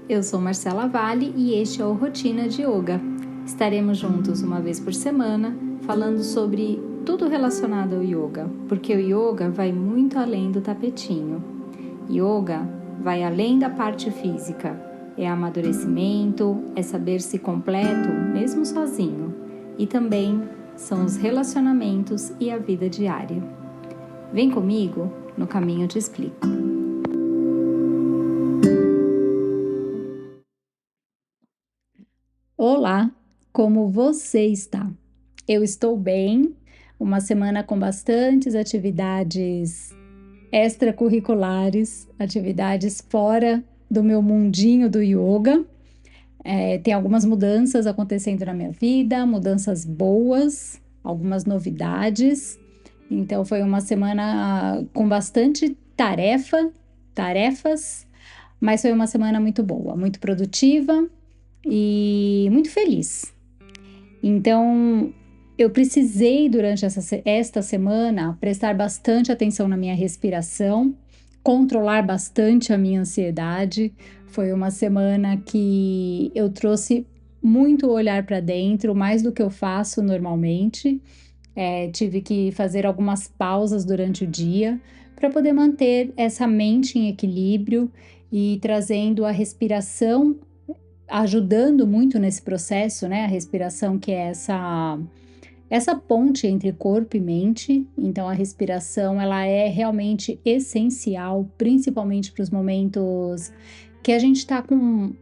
eu sou Marcela Vale e este é o Rotina de Yoga. Estaremos juntos uma vez por semana falando sobre tudo relacionado ao yoga, porque o yoga vai muito além do tapetinho. Yoga vai além da parte física, é amadurecimento, é saber-se completo, mesmo sozinho, e também são os relacionamentos e a vida diária. Vem comigo, no caminho eu te explico. Olá, como você está? Eu estou bem, uma semana com bastantes atividades extracurriculares, atividades fora do meu mundinho do yoga. Tem algumas mudanças acontecendo na minha vida, mudanças boas, algumas novidades. Então foi uma semana com bastante tarefas, mas foi uma semana muito boa, muito produtiva e muito feliz. Então, eu precisei, durante esta semana, prestar bastante atenção na minha respiração, controlar bastante a minha ansiedade. Foi uma semana que eu trouxe muito olhar para dentro, mais do que eu faço normalmente. Tive que fazer algumas pausas durante o dia para poder manter essa mente em equilíbrio e trazendo a respiração ajudando muito nesse processo, né? A respiração que é essa ponte entre corpo e mente. Então a respiração ela é realmente essencial, principalmente para os momentos que a gente está com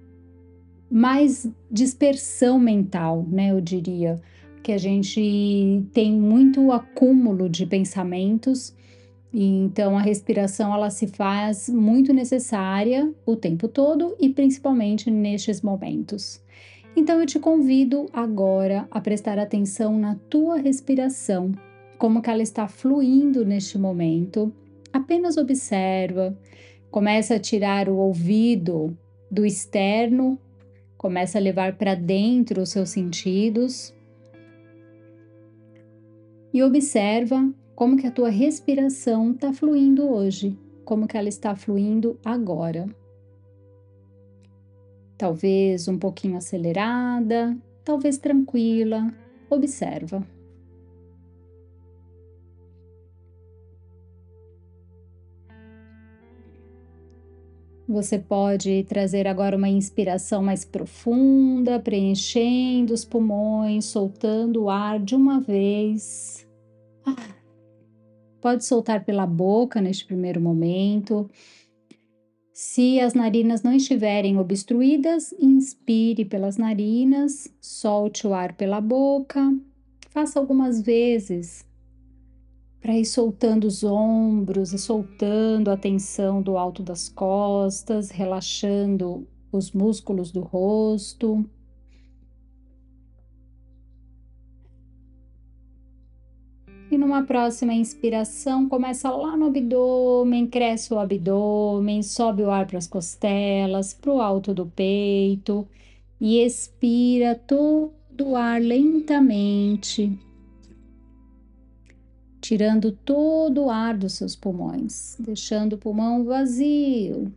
mais dispersão mental, né? Eu diria que a gente tem muito acúmulo de pensamentos. E então a respiração ela se faz muito necessária o tempo todo e principalmente nestes momentos. Então eu te convido agora a prestar atenção na tua respiração, como que ela está fluindo neste momento. Apenas observa, começa a tirar o ouvido do externo, começa a levar para dentro os seus sentidos e observa como que a tua respiração está fluindo hoje, como que ela está fluindo agora. Talvez um pouquinho acelerada, talvez tranquila. Observa. Você pode trazer agora uma inspiração mais profunda, preenchendo os pulmões, soltando o ar de uma vez. Pode soltar pela boca neste primeiro momento. Se as narinas não estiverem obstruídas, inspire pelas narinas, solte o ar pela boca. Faça algumas vezes para ir soltando os ombros e soltando a tensão do alto das costas, relaxando os músculos do rosto. E numa próxima inspiração, começa lá no abdômen, cresce o abdômen, sobe o ar para as costelas, para o alto do peito e expira todo o ar lentamente, tirando todo o ar dos seus pulmões, deixando o pulmão vazio.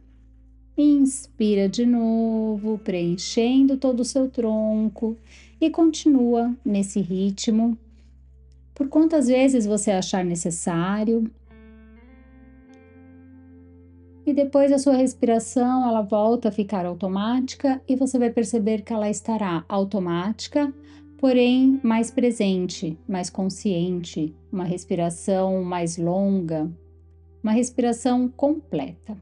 Inspira de novo, preenchendo todo o seu tronco e continua nesse ritmo por quantas vezes você achar necessário. E depois a sua respiração, ela volta a ficar automática e você vai perceber que ela estará automática, porém mais presente, mais consciente, uma respiração mais longa, uma respiração completa.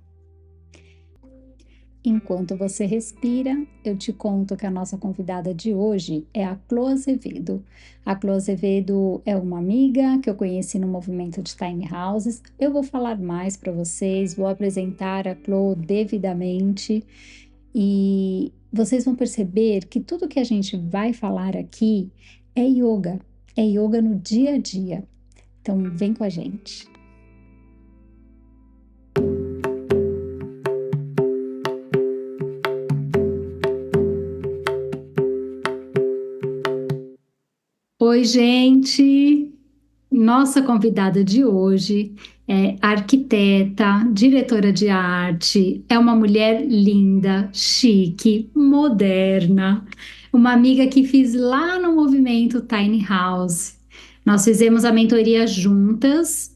Enquanto você respira, eu te conto que a nossa convidada de hoje é a Clô Azevedo. A Clô Azevedo é uma amiga que eu conheci no movimento de Tiny Houses. Eu vou falar mais para vocês, vou apresentar a Clô devidamente e vocês vão perceber que tudo que a gente vai falar aqui é yoga no dia a dia. Então, vem com a gente. Oi, gente! nossa convidada de hoje é arquiteta, diretora de arte, é uma mulher linda, chique, moderna, uma amiga que fiz lá no movimento Tiny House. Nós fizemos a mentoria juntas,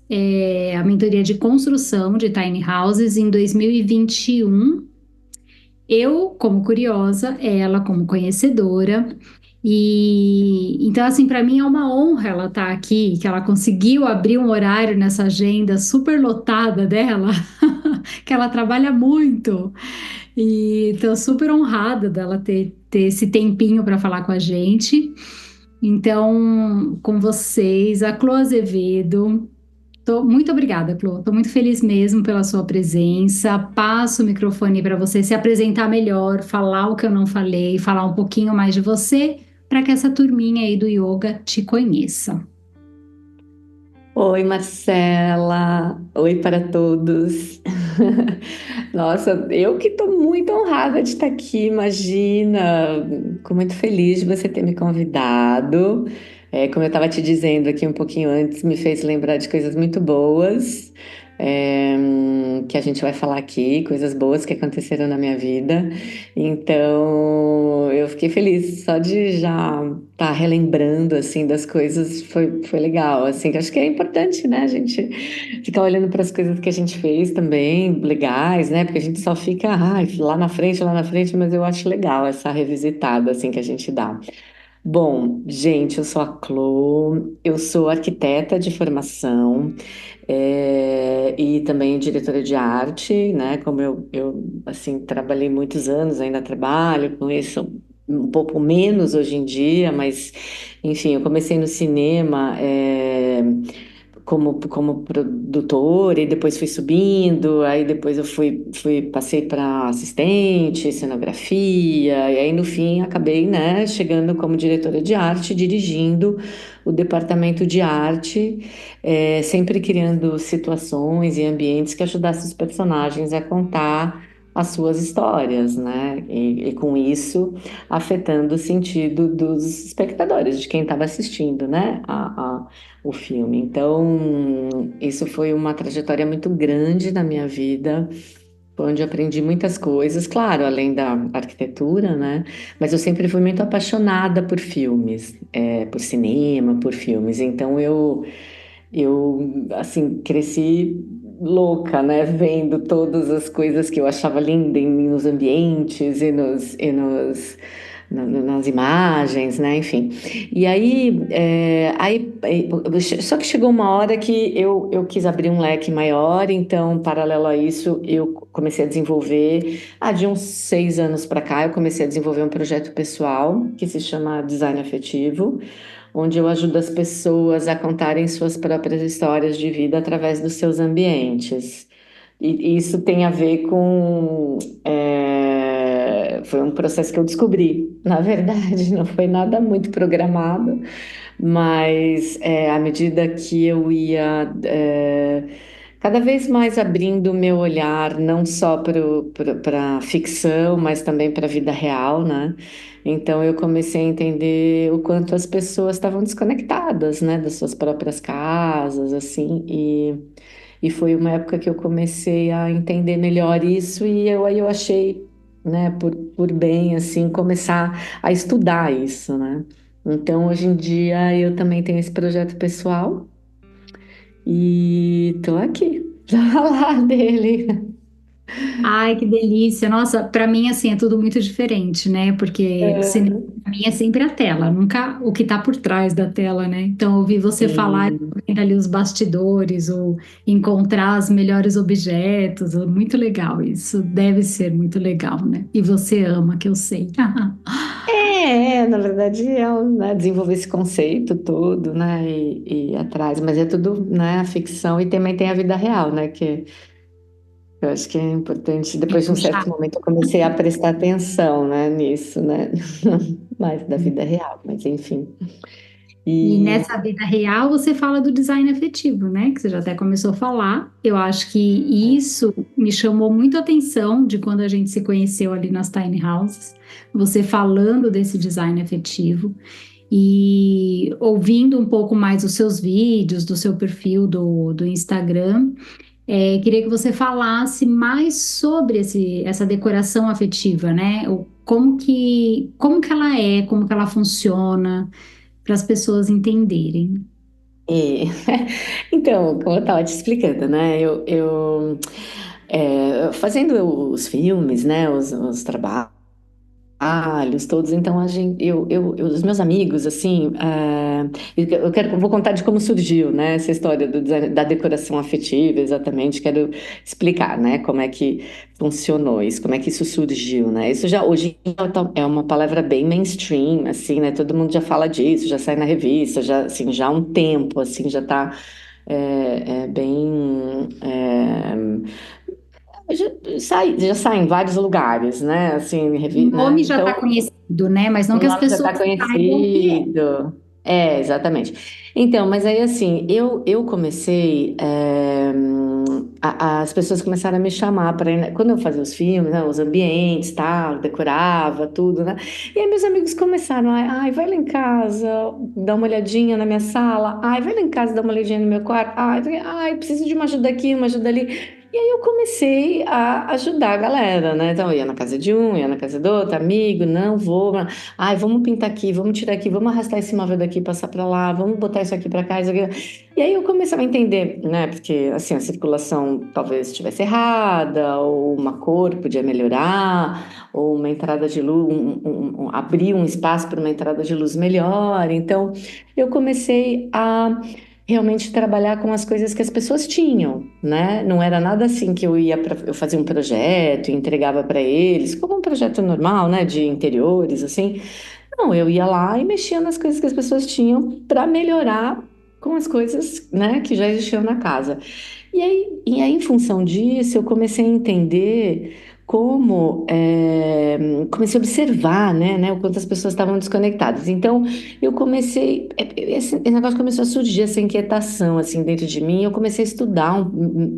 a mentoria de construção de tiny houses em 2021. Eu, como curiosa, ela como conhecedora. E então, assim, para mim é uma honra ela estar aqui, que ela conseguiu abrir um horário nessa agenda super lotada dela, que ela trabalha muito. E estou super honrada dela ter esse tempinho para falar com a gente. Então, com vocês, a Clô Azevedo. Muito obrigada, Clô. Estou muito feliz mesmo pela sua presença. Passo o microfone para você se apresentar melhor, falar o que eu não falei, falar um pouquinho mais de você, para que essa turminha aí do yoga te conheça. Oi, Marcela. Oi para todos. Nossa, eu que estou muito honrada de estar aqui, imagina. Fico muito feliz de você ter me convidado. Como eu estava te dizendo aqui um pouquinho antes, me fez lembrar de coisas muito boas, que a gente vai falar aqui, coisas boas que aconteceram na minha vida. Então, eu fiquei feliz só de já estar relembrando assim das coisas, foi legal, assim, que acho que é importante, né, a gente ficar olhando para as coisas que a gente fez também, legais, né? Porque a gente só fica, ai, lá na frente, mas eu acho legal essa revisitada assim que a gente dá. Bom, gente, eu sou a Clô, eu sou arquiteta de formação, e também diretora de arte, né? Como eu assim, trabalhei muitos anos, ainda trabalho com isso, um pouco menos hoje em dia, mas, enfim, eu comecei no cinema, como produtora e depois fui subindo, aí depois passei para assistente, cenografia, e aí no fim acabei, né, chegando como diretora de arte, dirigindo o departamento de arte, sempre criando situações e ambientes que ajudassem os personagens a contar as suas histórias, né? E com isso afetando o sentido dos espectadores, de quem estava assistindo, né? O filme. Então, isso foi uma trajetória muito grande na minha vida, foi onde eu aprendi muitas coisas, claro, além da arquitetura, né? Mas eu sempre fui muito apaixonada por filmes, por cinema, por filmes. Então, eu assim, cresci louca, né? Vendo todas as coisas que eu achava linda nos ambientes nas imagens, né? Enfim. E aí, só que chegou uma hora que eu quis abrir um leque maior, então, paralelo a isso, eu comecei a desenvolver, de uns 6 anos para cá, eu comecei a desenvolver um projeto pessoal que se chama Design Afetivo, onde eu ajudo as pessoas a contarem suas próprias histórias de vida através dos seus ambientes. E isso tem a ver com. Foi um processo que eu descobri, na verdade, não foi nada muito programado, mas à medida que eu ia cada vez mais abrindo o meu olhar, não só para a ficção, mas também para a vida real, né? Então eu comecei a entender o quanto as pessoas estavam desconectadas, né, das suas próprias casas, assim, e foi uma época que eu comecei a entender melhor isso e aí eu achei, né, por bem, assim, começar a estudar isso, né? Então hoje em dia eu também tenho esse projeto pessoal e tô aqui pra falar dele. Ai, que delícia! Nossa, para mim, assim, é tudo muito diferente, né? Porque o cinema, para mim, é sempre a tela, nunca o que está por trás da tela, né? Então, ouvir você falar Sim. vendo ali os bastidores, ou encontrar os melhores objetos, é muito legal. Isso deve ser muito legal, né? E você ama, que eu sei. Na verdade, né, desenvolver esse conceito todo, né, e ir atrás, mas é tudo, né, a ficção e também tem a vida real, né, que eu acho que é importante. Depois de um certo Puxar. momento, eu comecei a prestar atenção, né, nisso, né, mais da vida real, mas enfim. E E nessa vida real, você fala do design afetivo, né? Que você já até começou a falar. Eu acho que isso me chamou muito a atenção de quando a gente se conheceu ali nas tiny houses, você falando desse design afetivo. E ouvindo um pouco mais os seus vídeos, do seu perfil do Instagram, queria que você falasse mais sobre essa decoração afetiva, né? Como que ela é, como que ela funciona, para as pessoas entenderem. E, então, como eu estava te explicando, né? Fazendo os filmes, né? Os trabalhos todos, então os meus amigos, assim, eu vou contar de como surgiu, né? Essa história da decoração afetiva, exatamente. Quero explicar, né? Como é que funcionou isso, como é que isso surgiu, né? Isso já hoje é uma palavra bem mainstream, assim, né? Todo mundo já fala disso, já sai na revista, já, assim, já há um tempo, assim, já está bem. Já sai em vários lugares, né? Assim, O né? nome já está Então, conhecido, né? Mas não o que as nome já pessoas está saibam o que é. conhecido. É, exatamente. Então, mas aí assim, eu comecei. As pessoas começaram a me chamar para ir. Quando eu fazia os filmes, né, os ambientes, tal, decorava tudo, né? E aí meus amigos começaram a, ai, vai lá em casa, dá uma olhadinha na minha sala, ai, vai lá em casa, dá uma olhadinha no meu quarto, ai, preciso de uma ajuda aqui, uma ajuda ali. E aí eu comecei a ajudar a galera, né? Então eu ia na casa de um, ia na casa do outro, amigo, não vou. Ai, vamos pintar aqui, vamos tirar aqui, vamos arrastar esse móvel daqui, passar para lá, vamos botar isso aqui para cá, isso aqui. E aí eu comecei a entender, né? Porque assim, a circulação talvez estivesse errada, ou uma cor podia melhorar, ou uma entrada de luz, abrir um espaço para uma entrada de luz melhor. Então eu comecei a realmente trabalhar com as coisas que as pessoas tinham, né? Não era nada assim que eu fazia um projeto e entregava para eles, como um projeto normal, né, de interiores assim. Não, eu ia lá e mexia nas coisas que as pessoas tinham para melhorar com as coisas, né, que já existiam na casa. Em função disso, eu comecei a entender comecei a observar, né, o quanto as pessoas estavam desconectadas. Então, eu comecei, esse negócio começou a surgir, essa inquietação, assim, dentro de mim. Eu comecei a estudar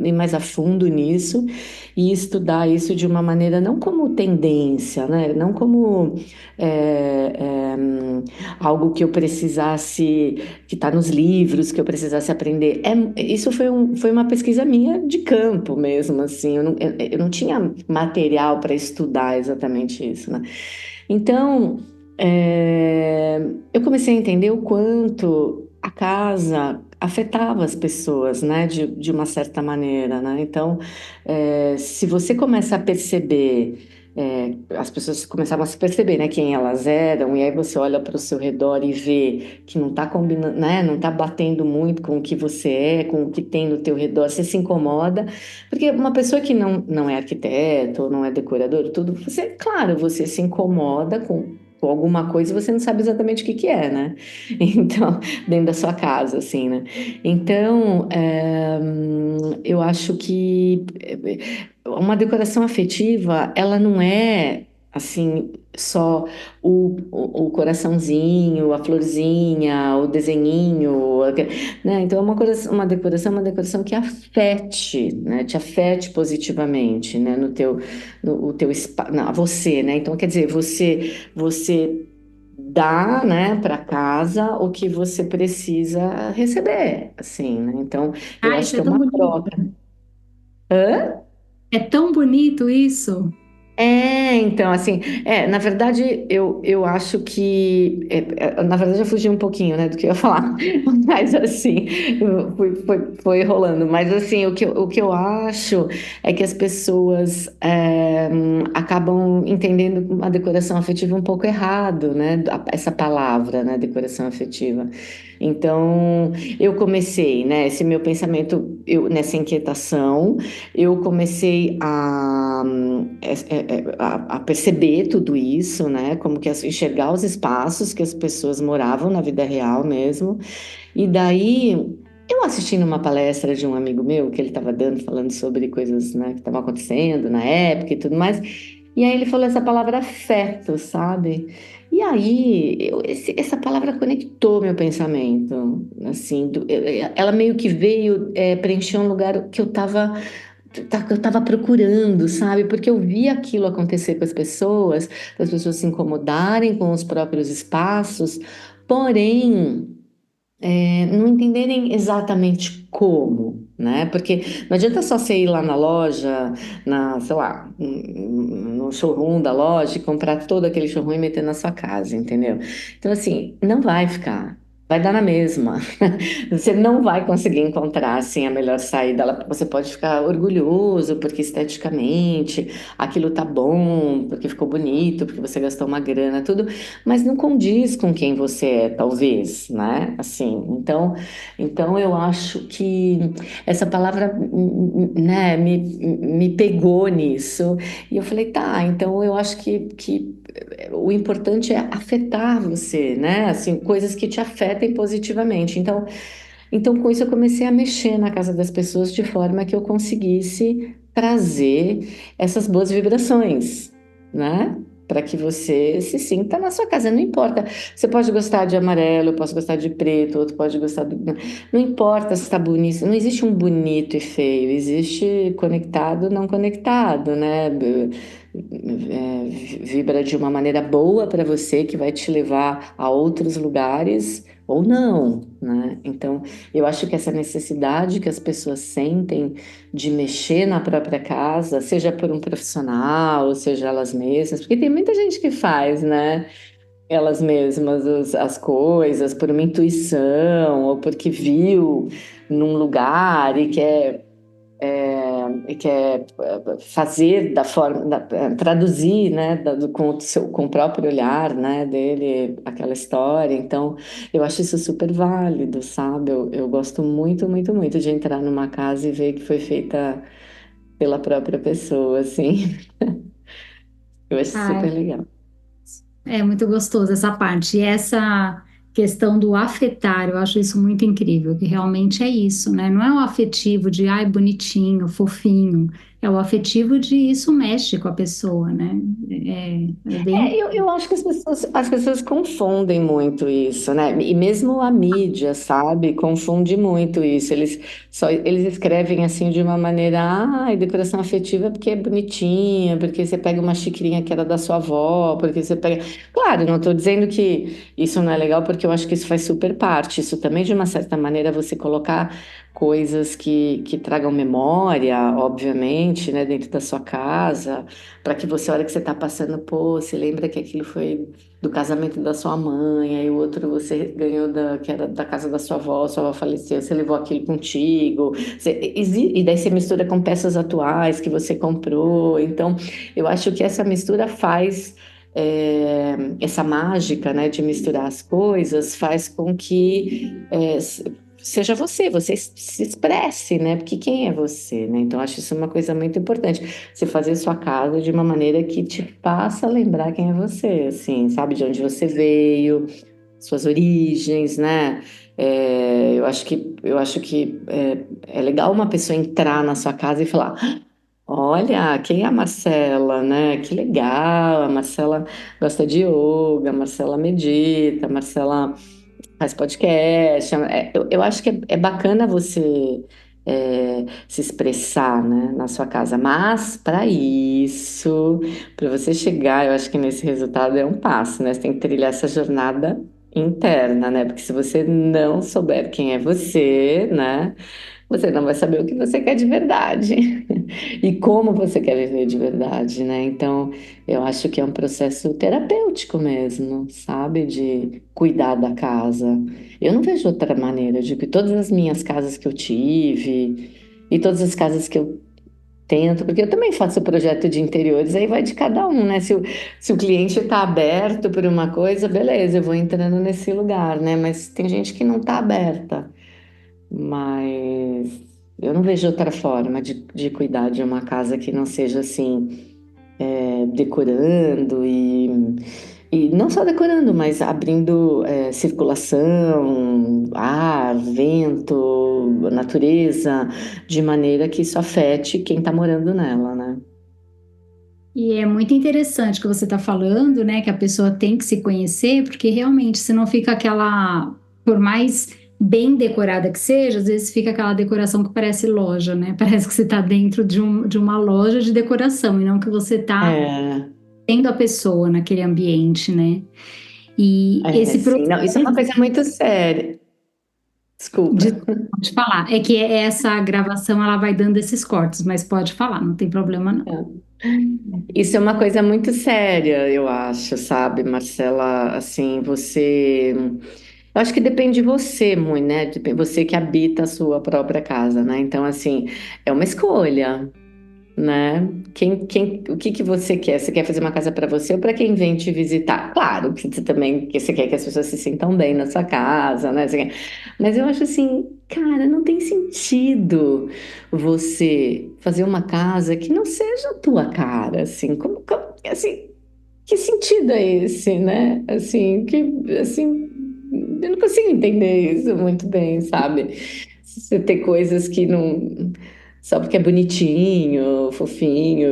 ir mais a fundo nisso e estudar isso de uma maneira não como tendência, né, não como é, é, algo que eu precisasse, que está nos livros, que eu precisasse aprender. Isso foi uma pesquisa minha de campo mesmo, assim. Eu não tinha material para estudar exatamente isso, né? Então, eu comecei a entender o quanto a casa afetava as pessoas, né, de uma certa maneira, né? Então, se você começa a perceber, as pessoas começavam a se perceber, né, quem elas eram, e aí você olha para o seu redor e vê que não está combinando, né, não está batendo muito com o que você é, com o que tem no teu redor, você se incomoda, porque uma pessoa que não é arquiteto, ou não é decorador, tudo, claro, você se incomoda com alguma coisa e você não sabe exatamente o que que é, né? Então, dentro da sua casa, assim, né? Então, eu acho que uma decoração afetiva, ela não é assim só o coraçãozinho, a florzinha, o desenhinho, né? Então uma decoração que afete, né? Te afete positivamente, né? No teu espaço, você, né? Então quer dizer, você dá, né, para casa o que você precisa receber, assim, né? Então eu Ah, acho isso que é é tão uma bonito. troca. Hã? É tão bonito isso. Então, assim, na verdade, eu acho que, na verdade, eu fugi um pouquinho, né, do que eu ia falar, mas, assim, foi rolando, mas, assim, o que eu acho é que as pessoas acabam entendendo a decoração afetiva um pouco errado, né, essa palavra, né, decoração afetiva. Então, eu comecei, né, esse meu pensamento, nessa inquietação, eu comecei a perceber tudo isso, né? Como que enxergar os espaços que as pessoas moravam na vida real mesmo. E daí eu assisti numa palestra de um amigo meu que ele estava dando, falando sobre coisas, né, que estavam acontecendo na época e tudo mais. E aí ele falou essa palavra afeto, sabe? E aí essa palavra conectou meu pensamento, assim, ela meio que veio preencher um lugar que eu estava procurando, sabe? Porque eu vi aquilo acontecer com as pessoas se incomodarem com os próprios espaços, porém não entenderem exatamente como, né? Porque não adianta só você ir lá na loja, sei lá, no showroom da loja e comprar todo aquele showroom e meter na sua casa, entendeu? Então, assim, não vai ficar. Vai dar na mesma. Você não vai conseguir encontrar assim a melhor saída. Você pode ficar orgulhoso porque esteticamente aquilo tá bom, porque ficou bonito, porque você gastou uma grana, tudo, mas não condiz com quem você é, talvez, né? Assim, então eu acho que essa palavra, né, me pegou nisso e eu falei, tá, então eu acho que o importante é afetar você, né? Assim, coisas que te afetem positivamente. Então, com isso, eu comecei a mexer na casa das pessoas de forma que eu conseguisse trazer essas boas vibrações, né? Para que você se sinta na sua casa. Não importa. Você pode gostar de amarelo, eu posso gostar de preto, outro pode gostar do. Não importa se está bonito. Não existe um bonito e feio. Existe conectado, não conectado, né? Vibra de uma maneira boa para você, que vai te levar a outros lugares ou não, né? Então, eu acho que essa necessidade que as pessoas sentem de mexer na própria casa, seja por um profissional, seja elas mesmas, porque tem muita gente que faz, né? Elas mesmas as coisas por uma intuição ou porque viu num lugar e quer fazer da forma, traduzir, né, com o próprio olhar, né, dele aquela história. Então, eu acho isso super válido, sabe? Eu gosto muito, muito, muito de entrar numa casa e ver que foi feita pela própria pessoa, assim. Eu acho super Ah, legal. é muito gostoso essa parte. E essa questão do afetar, eu acho isso muito incrível, que realmente é isso, né? Não é o afetivo de, ai, bonitinho, fofinho. É o afetivo de isso mexe com a pessoa, né? É bem. Eu acho que as pessoas confundem muito isso, né? E mesmo a mídia, sabe, confunde muito isso. Eles escrevem assim de uma maneira, decoração afetiva porque é bonitinha, porque você pega uma xicrinha que era da sua avó, porque você pega. Claro, não estou dizendo que isso não é legal, porque eu acho que isso faz super parte. Isso também, de uma certa maneira, você colocar coisas que tragam memória, obviamente, né, dentro da sua casa para que você, a hora que você está passando, pô, você lembra que aquilo foi do casamento da sua mãe, aí o outro você ganhou que era da casa da sua avó faleceu, você levou aquilo contigo, e daí você mistura com peças atuais que você comprou. Então, eu acho que essa mistura faz. Essa mágica, né, de misturar as coisas faz com que seja você se expresse, né? Porque quem é você, né? Então, acho isso uma coisa muito importante. Você fazer sua casa de uma maneira que te faça lembrar quem é você, assim, sabe? De onde você veio, suas origens, né? Eu acho que é legal uma pessoa entrar na sua casa e falar: olha, quem é a Marcela, né? Que legal, a Marcela gosta de yoga, a Marcela medita, a Marcela faz podcast. Eu acho que é bacana você se expressar, né, na sua casa, mas para isso, para você chegar, eu acho que nesse resultado é um passo, né? Você tem que trilhar essa jornada interna, né? Porque se você não souber quem é você, né? Você não vai saber o que você quer de verdade e como você quer viver de verdade, né? Então, eu acho que é um processo terapêutico mesmo, sabe? De cuidar da casa. Eu não vejo outra maneira de que todas as minhas casas que eu tive e todas as casas que eu tento, porque eu também faço projeto de interiores, aí vai de cada um, né? Se o cliente está aberto por uma coisa, beleza, eu vou entrando nesse lugar, né? Mas tem gente que não está aberta. Mas eu não vejo outra forma de cuidar de uma casa que não seja assim, decorando e não só decorando, mas abrindo circulação, ar, vento, natureza, de maneira que isso afete quem está morando nela, né? E é muito interessante o que você está falando, né? Que a pessoa tem que se conhecer, porque realmente, se não fica aquela, por mais bem decorada que seja, às vezes fica aquela decoração que parece loja, né? Parece que você está dentro de uma loja de decoração e não que você está É, tendo a pessoa naquele ambiente, né? E É, esse sim. Não, isso é uma processo coisa muito séria. Desculpa. de falar é que essa gravação ela vai dando esses cortes, mas pode falar, não tem problema não. Isso é uma coisa muito séria, eu acho, sabe, Marcela? Assim, você. Eu acho que depende de você, muito, né? Você que habita a sua própria casa, né? Então, assim, é uma escolha, né? O que que você quer? Você quer fazer uma casa para você ou para quem vem te visitar? Claro que você também que você quer que as pessoas se sintam bem na sua casa, né? Mas eu acho assim, cara, não tem sentido você fazer uma casa que não seja a tua cara, assim, assim, que sentido é esse, né? Assim, eu não consigo entender isso muito bem, sabe? Você ter coisas que não, só porque é bonitinho, fofinho,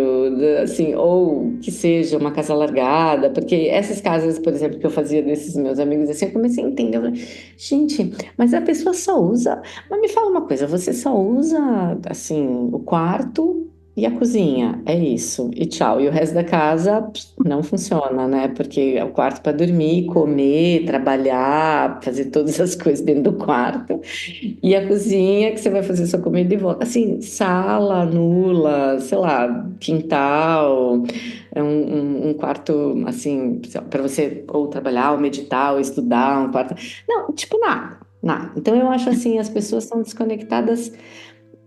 assim, ou que seja uma casa largada, porque essas casas, por exemplo, que eu fazia desses meus amigos, assim, eu comecei a entender, eu falei, gente, mas a pessoa só usa, mas me fala uma coisa, você só usa, assim, o quarto e a cozinha, é isso, e tchau. E o resto da casa não funciona, né? Porque é o quarto para dormir, comer, trabalhar, fazer todas as coisas dentro do quarto. E a cozinha que você vai fazer sua comida e volta. Assim, sala nula, sei lá, quintal, é um quarto, assim, para você ou trabalhar, ou meditar, ou estudar, um quarto. Não, tipo, nada, nada. Então eu acho assim, as pessoas são desconectadas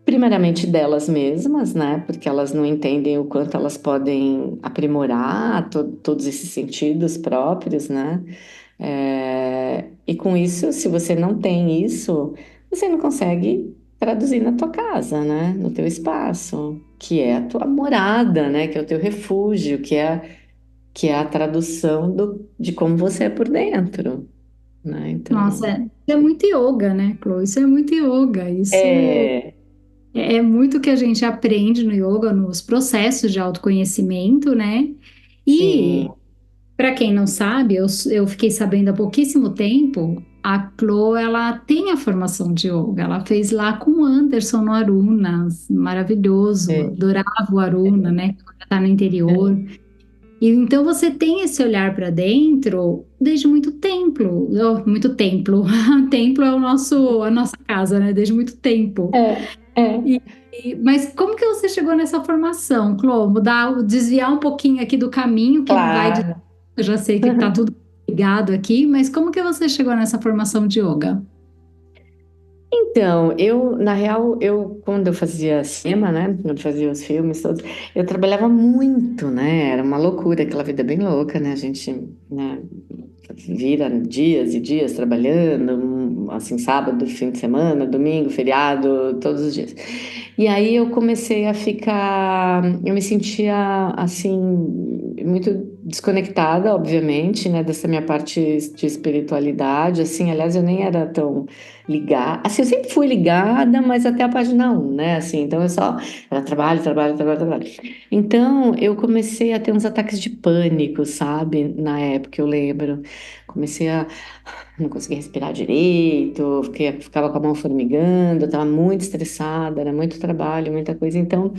primeiramente delas mesmas, né? Porque elas não entendem o quanto elas podem aprimorar todos esses sentidos próprios, né? E com isso, se você não tem isso, você não consegue traduzir na tua casa, né? No teu espaço, que é a tua morada, né? Que é o teu refúgio, que é a tradução de como você é por dentro, né? Nossa, Então, isso é muito yoga, né, Chloe? Isso é muito yoga. Isso é, é muito que a gente aprende no yoga, nos processos de autoconhecimento, né? sim, E, para quem não sabe, eu fiquei sabendo há pouquíssimo tempo, a Chloe, ela tem a formação de yoga. Ela fez lá com o Anderson no Aruna, maravilhoso. é, Adorava o Aruna, né? Que agora tá no interior. é, E então você tem esse olhar para dentro desde muito tempo, muito templo. Templo é a nossa casa, né? Desde muito tempo. é. Mas como que você chegou nessa formação, Clô? Desviar um pouquinho aqui do caminho que não vai de... Claro. Eu já sei que tá tudo ligado aqui, mas como que você chegou nessa formação de yoga? Então, na real, quando eu fazia cinema, né, quando eu fazia os filmes todos, eu trabalhava muito, né, era uma loucura, aquela vida bem louca, né, a gente, né, vira dias e dias trabalhando, assim, sábado, fim de semana, domingo, feriado, todos os dias. E aí eu comecei a ficar, eu me sentia, assim, muito desconectada, obviamente, né, dessa minha parte de espiritualidade, assim, aliás, eu nem era tão ligada, assim, eu sempre fui ligada, mas até a página um, né, assim, então eu só, era trabalho, trabalho, trabalho, trabalho. Então, eu comecei a ter uns ataques de pânico, sabe, na época, eu lembro. Comecei a não conseguir respirar direito, ficava com a mão formigando, estava muito estressada, era muito trabalho, muita coisa. Então,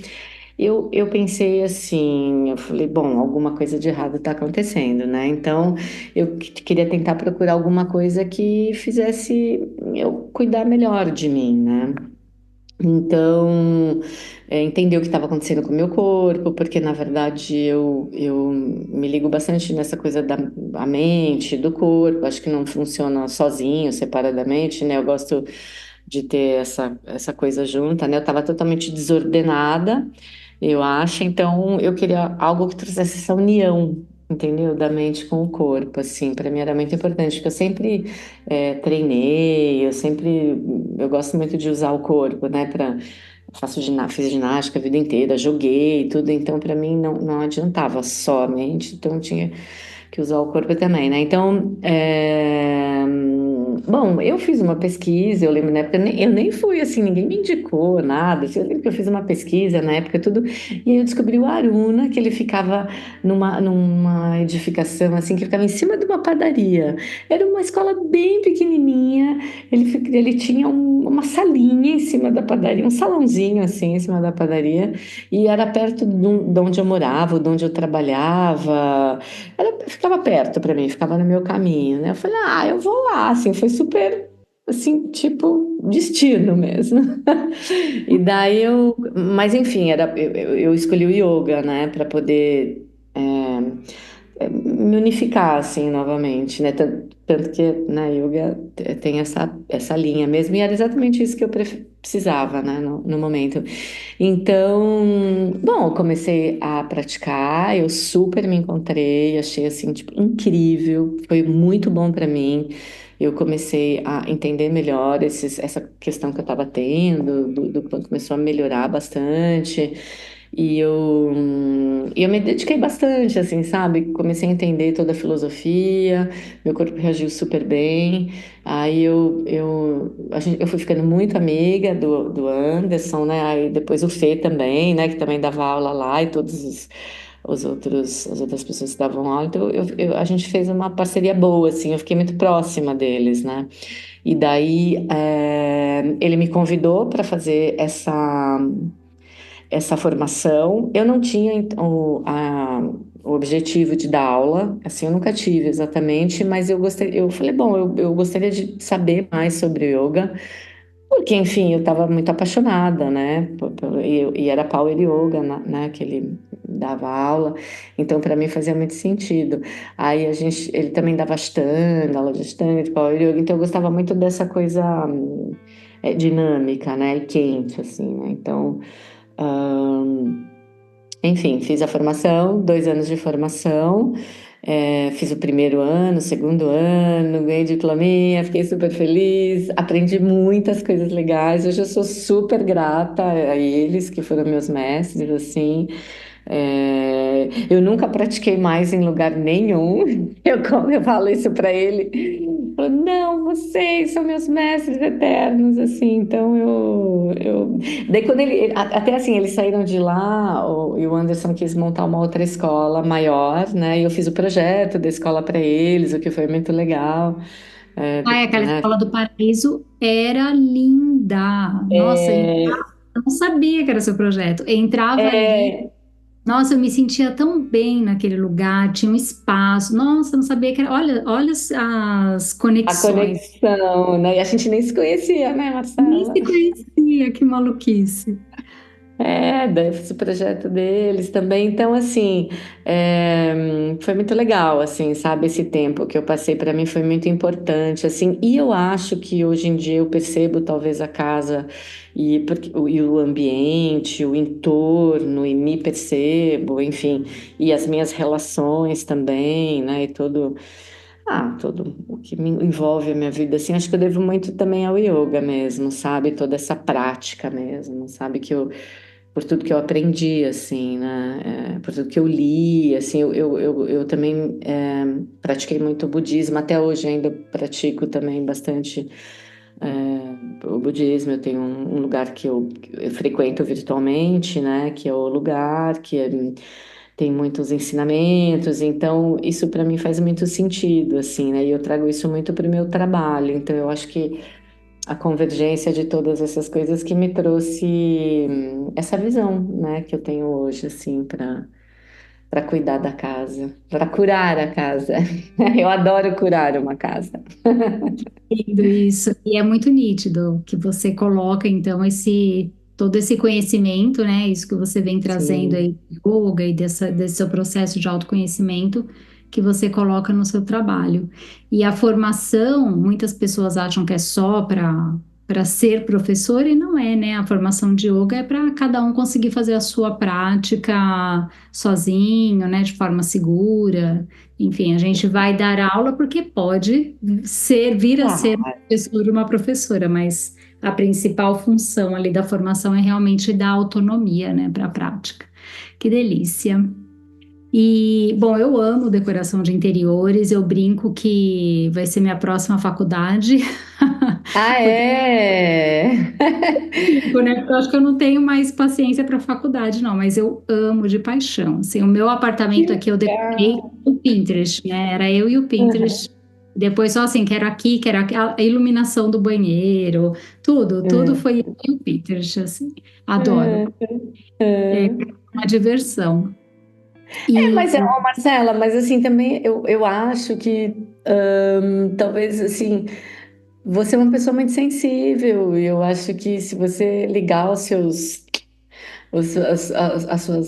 eu pensei assim, eu falei, bom, alguma coisa de errado está acontecendo, né? Então, eu queria tentar procurar alguma coisa que fizesse eu cuidar melhor de mim, né? Então, entender o que estava acontecendo com o meu corpo, porque na verdade eu me ligo bastante nessa coisa da mente, do corpo, acho que não funciona sozinho, separadamente, né? Eu gosto de ter essa coisa junta, né? Eu estava totalmente desordenada, eu acho, então eu queria algo que trouxesse essa união. Entendeu? Da mente com o corpo, assim, para mim era muito importante, porque eu sempre treinei, eu gosto muito de usar o corpo, né, fiz ginástica a vida inteira, joguei tudo, então para mim não adiantava só a mente, então eu tinha que usar o corpo também, né? Então, Bom, eu fiz uma pesquisa, eu lembro na época, eu nem fui assim, ninguém me indicou nada. Assim, eu lembro que eu fiz uma pesquisa na época, tudo, e aí eu descobri o Aruna, que ele ficava numa edificação assim, que ficava em cima de uma padaria. Era uma escola bem pequenininha, ele tinha uma salinha em cima da padaria, um salãozinho assim, em cima da padaria, e era perto de onde eu morava, de onde eu trabalhava. Ficava perto para mim, ficava no meu caminho, né? Eu falei, eu vou lá, assim, foi super, assim, tipo, destino mesmo. E daí mas enfim, eu escolhi o yoga, né, para poder me unificar, assim, novamente, né? Tanto que, né, yoga tem essa linha mesmo, e era exatamente isso que eu precisava, né, no momento. Então, bom, eu comecei a praticar, eu super me encontrei, achei assim, tipo, incrível, foi muito bom para mim. Eu comecei a entender melhor essa questão que eu estava tendo, do quanto começou a melhorar bastante. E eu me dediquei bastante, assim, sabe? Comecei a entender toda a filosofia, meu corpo reagiu super bem. Aí eu fui ficando muito amiga do Anderson, né? Aí depois o Fê também, né? Que também dava aula lá e todos as outras pessoas que davam aula. Então a gente fez uma parceria boa, assim. Eu fiquei muito próxima deles, né? E daí ele me convidou para fazer essa formação. Eu não tinha o objetivo de dar aula, assim, eu nunca tive exatamente, mas eu falei, bom, eu gostaria de saber mais sobre yoga, porque, enfim, eu estava muito apaixonada, né, e era Power Yoga, né, que ele dava aula, então para mim fazia muito sentido. Aí ele também dava Ashtanga, aula de Ashtanga, de Power Yoga, então eu gostava muito dessa coisa dinâmica, né, e quente, assim, né, então enfim, fiz a formação, 2 anos de formação, fiz o primeiro ano, o segundo ano, ganhei diplominha, fiquei super feliz, aprendi muitas coisas legais. Hoje eu sou super grata a eles, que foram meus mestres, assim. Eu nunca pratiquei mais em lugar nenhum. Como eu falo isso para ele, eu falo, não, vocês são meus mestres eternos, assim. Então daí quando até assim eles saíram de lá, e o Anderson quis montar uma outra escola maior, né? E eu fiz o projeto da escola para eles, o que foi muito legal. Ai, aquela Né? escola do Paraíso era linda. Nossa, É, eu não sabia que era seu projeto. Eu entrava ali, é, nossa, eu me sentia tão bem naquele lugar, tinha um espaço. Nossa, eu não sabia que era. Olha, olha as a conexões. conexão, né? E a gente nem se conhecia, né, Nem Marcela? se conhecia, que maluquice. Daí eu fiz o projeto deles também. Então, assim, foi muito legal, assim, sabe? Esse tempo que eu passei para mim foi muito importante, assim. E eu acho que hoje em dia eu percebo talvez a casa e o ambiente, o entorno, e me percebo, enfim, e as minhas relações também, né? E todo o que me envolve a minha vida, assim, acho que eu devo muito também ao yoga mesmo, sabe? Toda essa prática mesmo, sabe? Por tudo que eu aprendi, assim, né? Por tudo que eu li, assim, eu também pratiquei muito budismo, até hoje ainda pratico também bastante o budismo. Eu tenho um lugar que eu frequento virtualmente, né? Que é o lugar tem muitos ensinamentos, então isso para mim faz muito sentido, assim, né? E eu trago isso muito para o meu trabalho, então eu acho que a convergência de todas essas coisas que me trouxe essa visão, né, que eu tenho hoje, assim, para cuidar da casa, para curar a casa. Eu adoro curar uma casa. Lindo isso. E é muito nítido que você coloca, então, todo esse conhecimento, né? Isso que você vem trazendo Sim, aí do yoga e desse seu processo de autoconhecimento que você coloca no seu trabalho. E a formação, muitas pessoas acham que é só para ser professor e não é, né? A formação de yoga é para cada um conseguir fazer a sua prática sozinho, né? De forma segura. Enfim, a gente vai dar aula porque pode vir a ser um claro. professor ou uma professora, mas a principal função ali da formação é realmente dar autonomia, né, para a prática. Que delícia. E, bom, eu amo decoração de interiores, eu brinco que vai ser minha próxima faculdade, Ah, porque é? brinco, né? Porque eu acho que eu não tenho mais paciência para faculdade, não, mas eu amo de paixão. Assim, o meu Que apartamento aqui eu decorei legal. com o Pinterest, né? Era eu e o Uhum. Pinterest. Depois só assim, quero aqui, quero aqui, a iluminação do banheiro, tudo Uhum. foi eu e o Pinterest, assim. Adoro. Uhum. É Uhum. uma diversão. É, E mas, ó, Marcela, mas assim, também eu acho que talvez assim, você é uma pessoa muito sensível, e eu acho que se você ligar as suas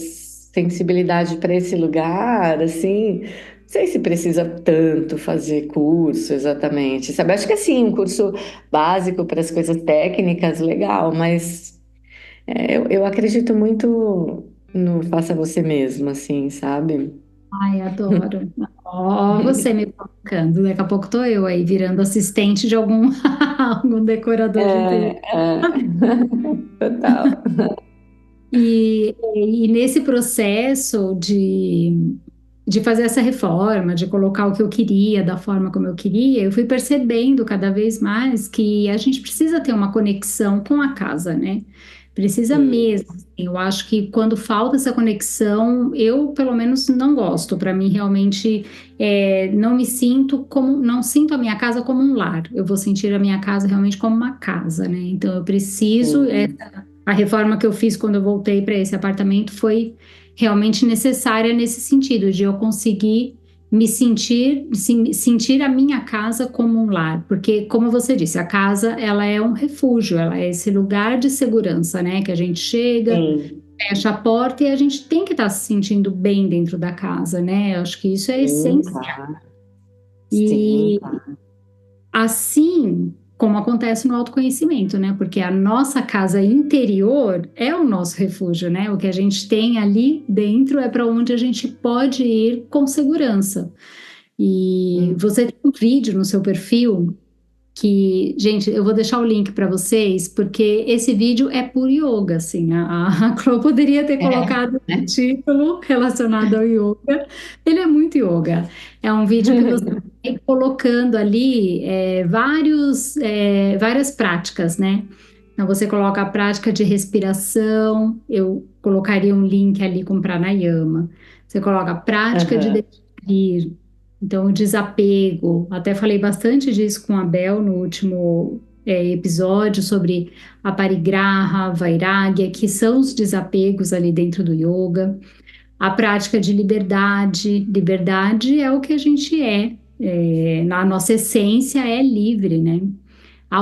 sensibilidades para esse lugar, assim, não sei se precisa tanto fazer curso exatamente, sabe? Acho que assim, um curso básico para as coisas técnicas, legal, mas eu acredito muito no faça você mesmo, assim, sabe? ai, adoro. Ó, você me colocando. Daqui a pouco tô eu aí virando assistente de algum, algum decorador de interior. É, total. E nesse processo de fazer essa reforma, de colocar o que eu queria, da forma como eu queria, eu fui percebendo cada vez mais que a gente precisa ter uma conexão com a casa, né? Precisa Sim, mesmo. Assim. Eu acho que quando falta essa conexão, eu pelo menos não gosto. Para mim, realmente, não me sinto como, não sinto a minha casa como um lar. Eu vou sentir a minha casa realmente como uma casa, né? Então, eu preciso. sim, A reforma que eu fiz quando eu voltei para esse apartamento foi realmente necessária nesse sentido, de eu conseguir me sentir, sentir a minha casa como um lar, porque, como você disse, a casa, ela é um refúgio, ela é esse lugar de segurança, né, que a gente chega, sim, fecha a porta e a gente tem que estar se sentindo bem dentro da casa, né, eu acho que isso é sim, essencial. claro. Sim, E claro. assim como acontece no autoconhecimento, né? Porque a nossa casa interior é o nosso refúgio, né? O que a gente tem ali dentro é para onde a gente pode ir com segurança. E Hum. você tem um vídeo no seu perfil que, gente, eu vou deixar o link para vocês, porque esse vídeo é por yoga, assim. A Chloe poderia ter É, colocado o né? título relacionado ao yoga. Ele é muito yoga. É um vídeo que você vai colocando ali várias práticas, né? Então, você coloca a prática de respiração, eu colocaria um link ali com pranayama. Você coloca a prática de Aham. deixar ir, então, o desapego, até falei bastante disso com a Bel no último episódio sobre a parigraha, vairagya, que são os desapegos ali dentro do yoga. A prática de liberdade, liberdade é o que a gente na nossa essência é livre, né?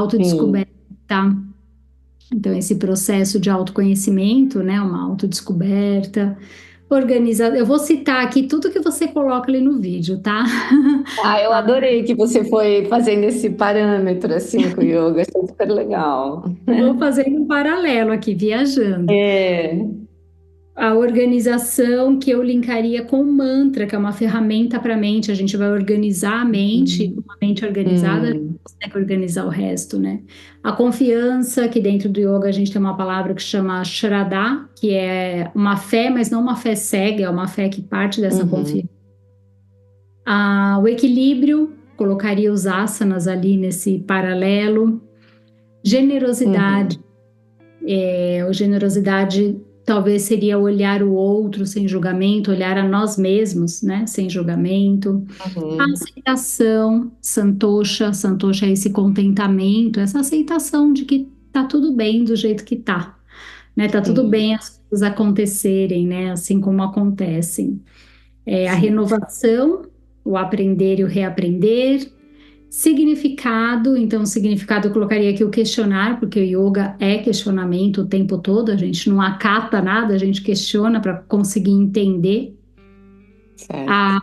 Sim. Autodescoberta. Então, esse processo de autoconhecimento, né? Uma autodescoberta. Organizada. Eu vou citar aqui tudo que você coloca ali no vídeo, tá? Ah, eu adorei que você foi fazendo esse parâmetro assim com o yoga, achei super legal. Vou fazendo um paralelo aqui, viajando. É. A organização que eu linkaria com o mantra, que é uma ferramenta para a mente. A gente vai organizar a mente, Hum, uma mente organizada, a gente hum, consegue organizar o resto, né? A confiança, que dentro do yoga a gente tem uma palavra que chama Shraddha, que é uma fé, mas não uma fé cega, é uma fé que parte dessa confiança. uhum, O equilíbrio, colocaria os asanas ali nesse paralelo. Generosidade. uhum, A generosidade talvez seria olhar o outro sem julgamento, olhar a nós mesmos, né, sem julgamento. A uhum. aceitação, santosha é esse contentamento, essa aceitação de que tá tudo bem do jeito que tá, né? Tá tudo Sim, bem as coisas acontecerem, né? Assim como acontecem. A sim, renovação, o aprender e o reaprender. Significado, então, significado eu colocaria aqui o questionar, porque o yoga é questionamento o tempo todo, a gente não acata nada, a gente questiona para conseguir entender. certo. A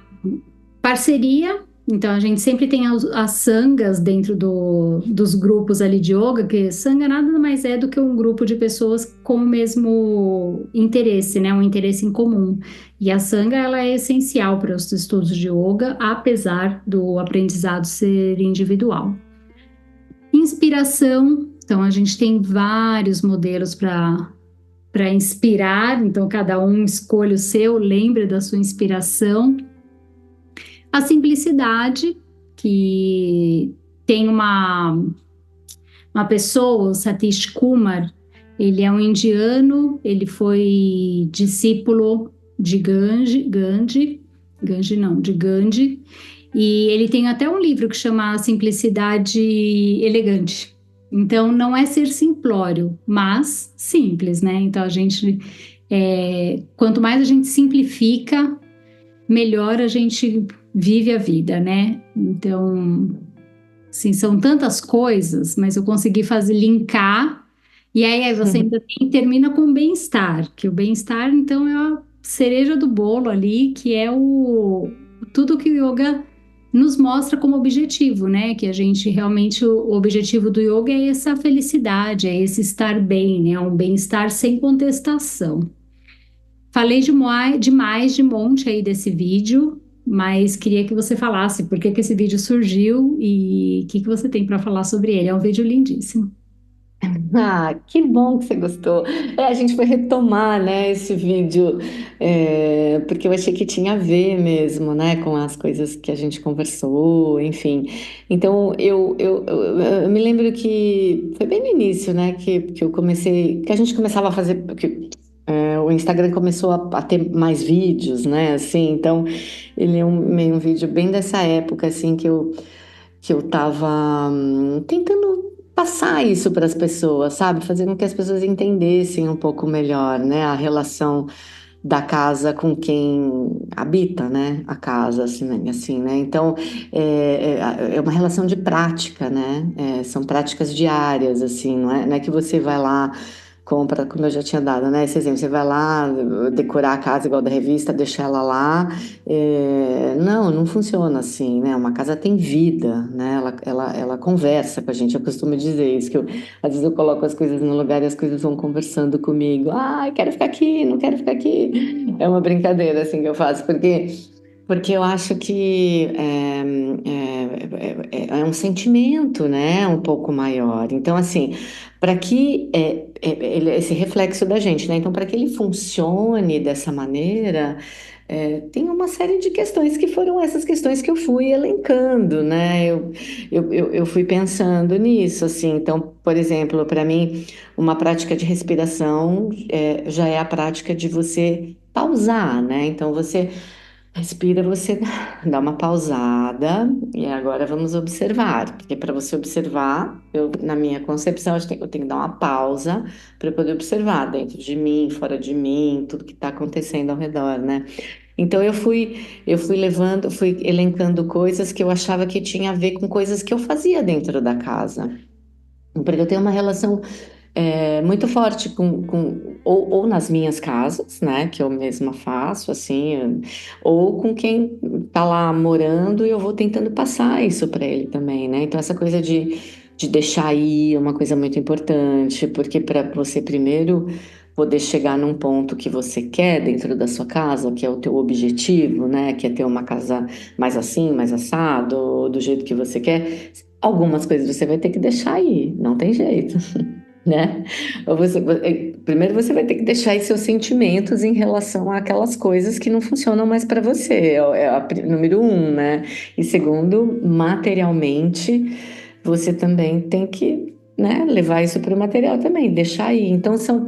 parceria, então a gente sempre tem as sangas dentro dos grupos ali de yoga, que sanga nada mais é do que um grupo de pessoas com o mesmo interesse, né? Um interesse em comum. E a sanga, ela é essencial para os estudos de yoga, apesar do aprendizado ser individual. Inspiração, então a gente tem vários modelos para para inspirar, então cada um escolhe o seu, lembre da sua inspiração. A simplicidade, que tem uma pessoa, o Satish Kumar, ele é um indiano, ele foi discípulo de Gandhi, e ele tem até um livro que chama Simplicidade Elegante. Então, não é ser simplório, mas simples, né? Então, quanto mais a gente simplifica, melhor a gente vive a vida, né? Então, assim, são tantas coisas, mas eu consegui fazer linkar, e aí você ainda termina com bem-estar, que o bem-estar, então, é a cereja do bolo ali, que é tudo que o yoga nos mostra como objetivo, né? Que a gente realmente, o objetivo do yoga é essa felicidade, é esse estar bem, né? Um bem-estar sem contestação. Falei demais de monte aí desse vídeo, mas queria que você falasse por que esse vídeo surgiu e o que você tem para falar sobre ele. É um vídeo lindíssimo. Ah, que bom que você gostou. A gente foi retomar, né, esse vídeo, porque eu achei que tinha a ver mesmo, né, com as coisas que a gente conversou, enfim. Então, eu me lembro que foi bem no início, né, que eu comecei, que a gente começava a fazer, o Instagram começou a ter mais vídeos, né, assim, então ele é meio um vídeo bem dessa época, assim, que eu tava tentando passar isso para as pessoas, sabe? Fazer com que as pessoas entendessem um pouco melhor, né? A relação da casa com quem habita, né? A casa, assim, né? Então, é uma relação de prática, né? São práticas diárias, assim, não é que você vai lá compra, como eu já tinha dado, né? Esse exemplo, você vai lá decorar a casa igual da revista, deixar ela lá. Não funciona assim, né? Uma casa tem vida, né? Ela conversa com a gente. Eu costumo dizer isso, às vezes eu coloco as coisas no lugar e as coisas vão conversando comigo. Ah, quero ficar aqui, não quero ficar aqui. É uma brincadeira assim que eu faço, porque eu acho que é um sentimento, né, um pouco maior. Então, assim, para que esse reflexo da gente, né? Então, para que ele funcione dessa maneira, tem uma série de questões que foram essas questões que eu fui elencando, né? Eu fui pensando nisso, assim. Então, por exemplo, para mim, uma prática de respiração já é a prática de você pausar, né? Então, você respira, você dá uma pausada e agora vamos observar, porque para você observar, na minha concepção, eu tenho que dar uma pausa para eu poder observar dentro de mim, fora de mim, tudo que está acontecendo ao redor, né? Então eu fui levando, fui elencando coisas que eu achava que tinha a ver com coisas que eu fazia dentro da casa. Porque eu tenho uma relação muito forte ou nas minhas casas, né, que eu mesma faço, assim, ou com quem tá lá morando e eu vou tentando passar isso para ele também, né? Então, essa coisa de deixar ir é uma coisa muito importante, porque para você primeiro poder chegar num ponto que você quer dentro da sua casa, que é o teu objetivo, né, que é ter uma casa mais assim, mais assado, do jeito que você quer, algumas coisas você vai ter que deixar ir, não tem jeito, né? Primeiro você vai ter que deixar aí seus sentimentos em relação àquelas coisas que não funcionam mais para você, número um, né? E segundo, materialmente, você também tem que, né, levar isso para o material também, deixar aí. Então, são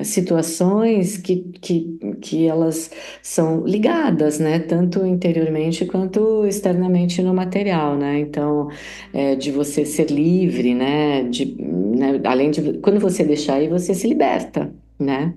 situações que elas são ligadas, né? Tanto interiormente quanto externamente no material, né? Então, de você ser livre, né, além de quando você deixar aí, você se liberta, né?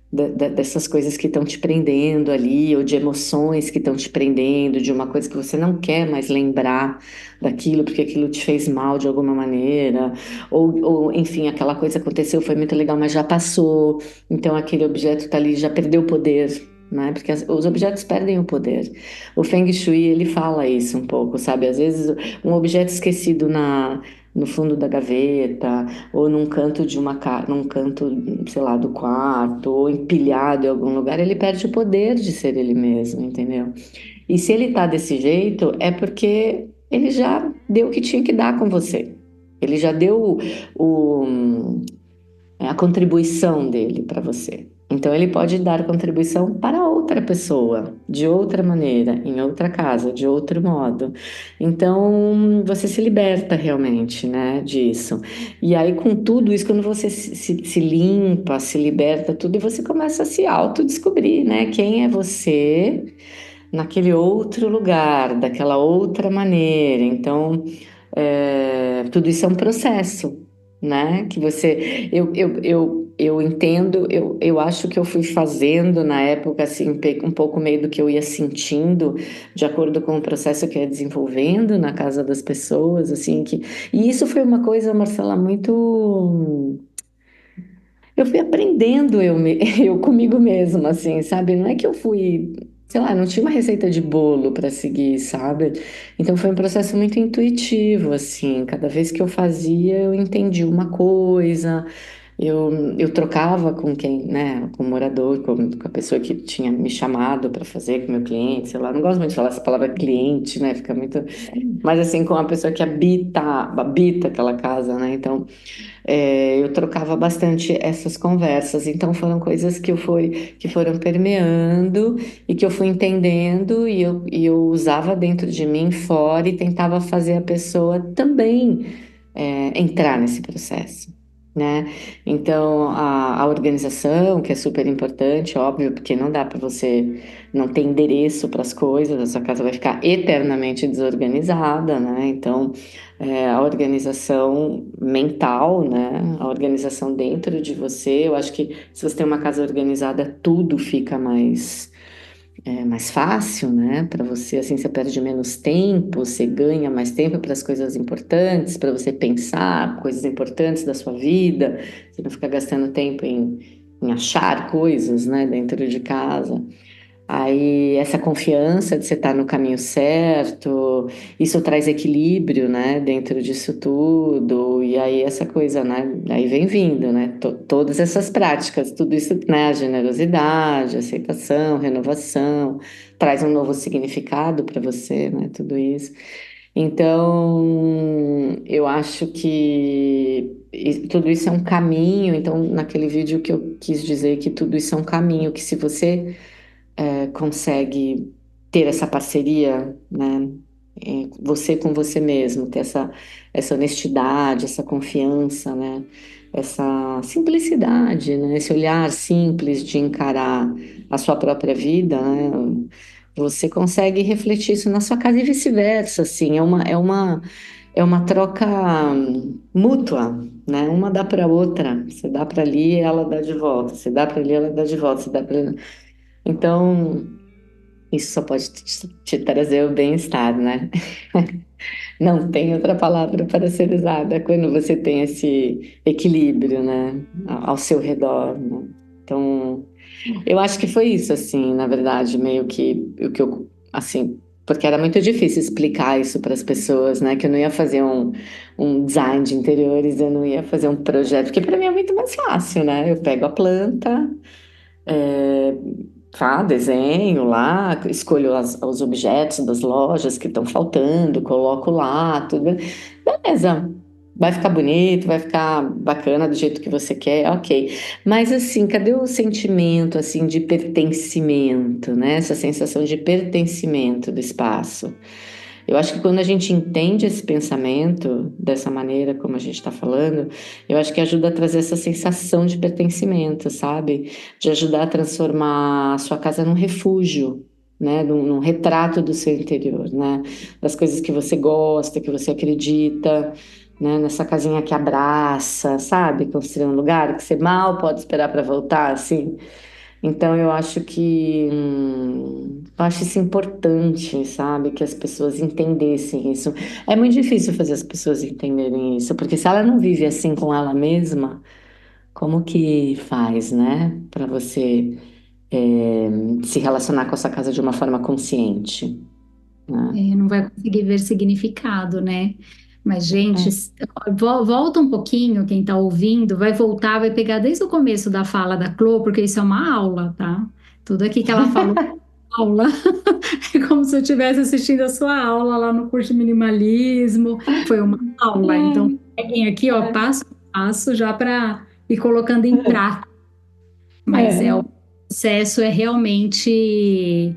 Dessas coisas que estão te prendendo ali, ou de emoções que estão te prendendo, de uma coisa que você não quer mais lembrar daquilo, porque aquilo te fez mal de alguma maneira, ou enfim, aquela coisa aconteceu, foi muito legal, mas já passou, então aquele objeto está ali, já perdeu o poder. Né? Porque os objetos perdem o poder. O Feng Shui, ele fala isso um pouco, sabe? Às vezes um objeto esquecido no fundo da gaveta, ou num canto num canto, sei lá, do quarto, ou empilhado em algum lugar, ele perde o poder de ser ele mesmo, entendeu? E se ele tá desse jeito, é porque ele já deu o que tinha que dar com você. Ele já deu o, a contribuição dele para você. Então, ele pode dar contribuição para outra pessoa, de outra maneira, em outra casa, de outro modo. Então, você se liberta realmente, né, disso. E aí, com tudo isso, quando você se limpa, se liberta tudo, e você começa a se autodescobrir, né? Quem é você naquele outro lugar, daquela outra maneira. Então, tudo isso é um processo, né? Que você, eu entendo, eu acho que eu fui fazendo na época, assim, um pouco meio do que eu ia sentindo, de acordo com o processo que eu ia desenvolvendo na casa das pessoas, assim, e isso foi uma coisa, Marcela, muito. Eu fui aprendendo eu comigo mesma, assim, sabe? Não é que eu fui, sei lá, não tinha uma receita de bolo para seguir, sabe? Então foi um processo muito intuitivo, assim. Cada vez que eu fazia, eu entendi uma coisa, eu trocava com quem, né, com o morador, com a pessoa que tinha me chamado para fazer, com o meu cliente, sei lá. Não gosto muito de falar essa palavra cliente, né? Fica muito. Mas assim, com a pessoa que habita aquela casa, né? Então. Eu trocava bastante essas conversas, então foram coisas que foram permeando e que eu fui entendendo e eu usava dentro de mim, fora, e tentava fazer a pessoa também entrar nesse processo, né? Então, a organização, que é super importante, óbvio, porque não dá para você não ter endereço para as coisas, a sua casa vai ficar eternamente desorganizada, né? Então, a organização mental, né? A organização dentro de você, eu acho que se você tem uma casa organizada, tudo fica mais fácil, né? Para você, assim, você perde menos tempo, você ganha mais tempo para as coisas importantes, para você pensar coisas importantes da sua vida, você não fica gastando tempo em achar coisas, né, dentro de casa. Aí, essa confiança de você estar no caminho certo, isso traz equilíbrio, né, dentro disso tudo, e aí essa coisa, né, aí vem vindo, né, todas essas práticas, tudo isso, né, a generosidade, aceitação, renovação, traz um novo significado para você, né, tudo isso. Então, eu acho que tudo isso é um caminho, então, naquele vídeo que eu quis dizer que tudo isso é um caminho, que se você consegue ter essa parceria, né? Você com você mesmo, ter essa honestidade, essa confiança, né? Essa simplicidade, né? Esse olhar simples de encarar a sua própria vida, né? Você consegue refletir isso na sua casa e vice-versa, assim, é uma troca mútua, né? Uma dá para outra, você dá para ali, ela dá de volta, você dá para ali, ela dá de volta, você dá para. Então, isso só pode te trazer o bem-estar, né? Não tem outra palavra para ser usada quando você tem esse equilíbrio, né? Ao seu redor, né? Então, eu acho que foi isso, assim, na verdade, meio que o que eu, assim, porque era muito difícil explicar isso para as pessoas, né? Que eu não ia fazer um design de interiores, eu não ia fazer um projeto, porque para mim é muito mais fácil, né? Eu pego a planta. É, desenho lá, escolho os objetos das lojas que estão faltando, coloco lá, tudo. Beleza, vai ficar bonito, vai ficar bacana do jeito que você quer, ok. Mas assim, cadê o sentimento assim de pertencimento, né? Essa sensação de pertencimento do espaço. Eu acho que quando a gente entende esse pensamento dessa maneira, como a gente está falando, eu acho que ajuda a trazer essa sensação de pertencimento, sabe? De ajudar a transformar a sua casa num refúgio, né? Num retrato do seu interior, né? Das coisas que você gosta, que você acredita, né? Nessa casinha que abraça, sabe? Construir um lugar que você mal pode esperar para voltar, assim. Então eu acho isso importante, sabe? Que as pessoas entendessem isso. É muito difícil fazer as pessoas entenderem isso, porque se ela não vive assim com ela mesma, como que faz, né? Para você é, se relacionar com a sua casa de uma forma consciente, né? Não vai conseguir ver significado, né? Mas, gente, É. volta um pouquinho, quem está ouvindo, vai voltar, vai pegar desde o começo da fala da Clô, porque isso é uma aula, tá? Tudo aqui que ela falou é aula. É como se eu estivesse assistindo a sua aula lá no curso de minimalismo. Foi uma aula. Então, peguem aqui, ó, passo a passo já para e colocando em prática. Mas o É. processo é realmente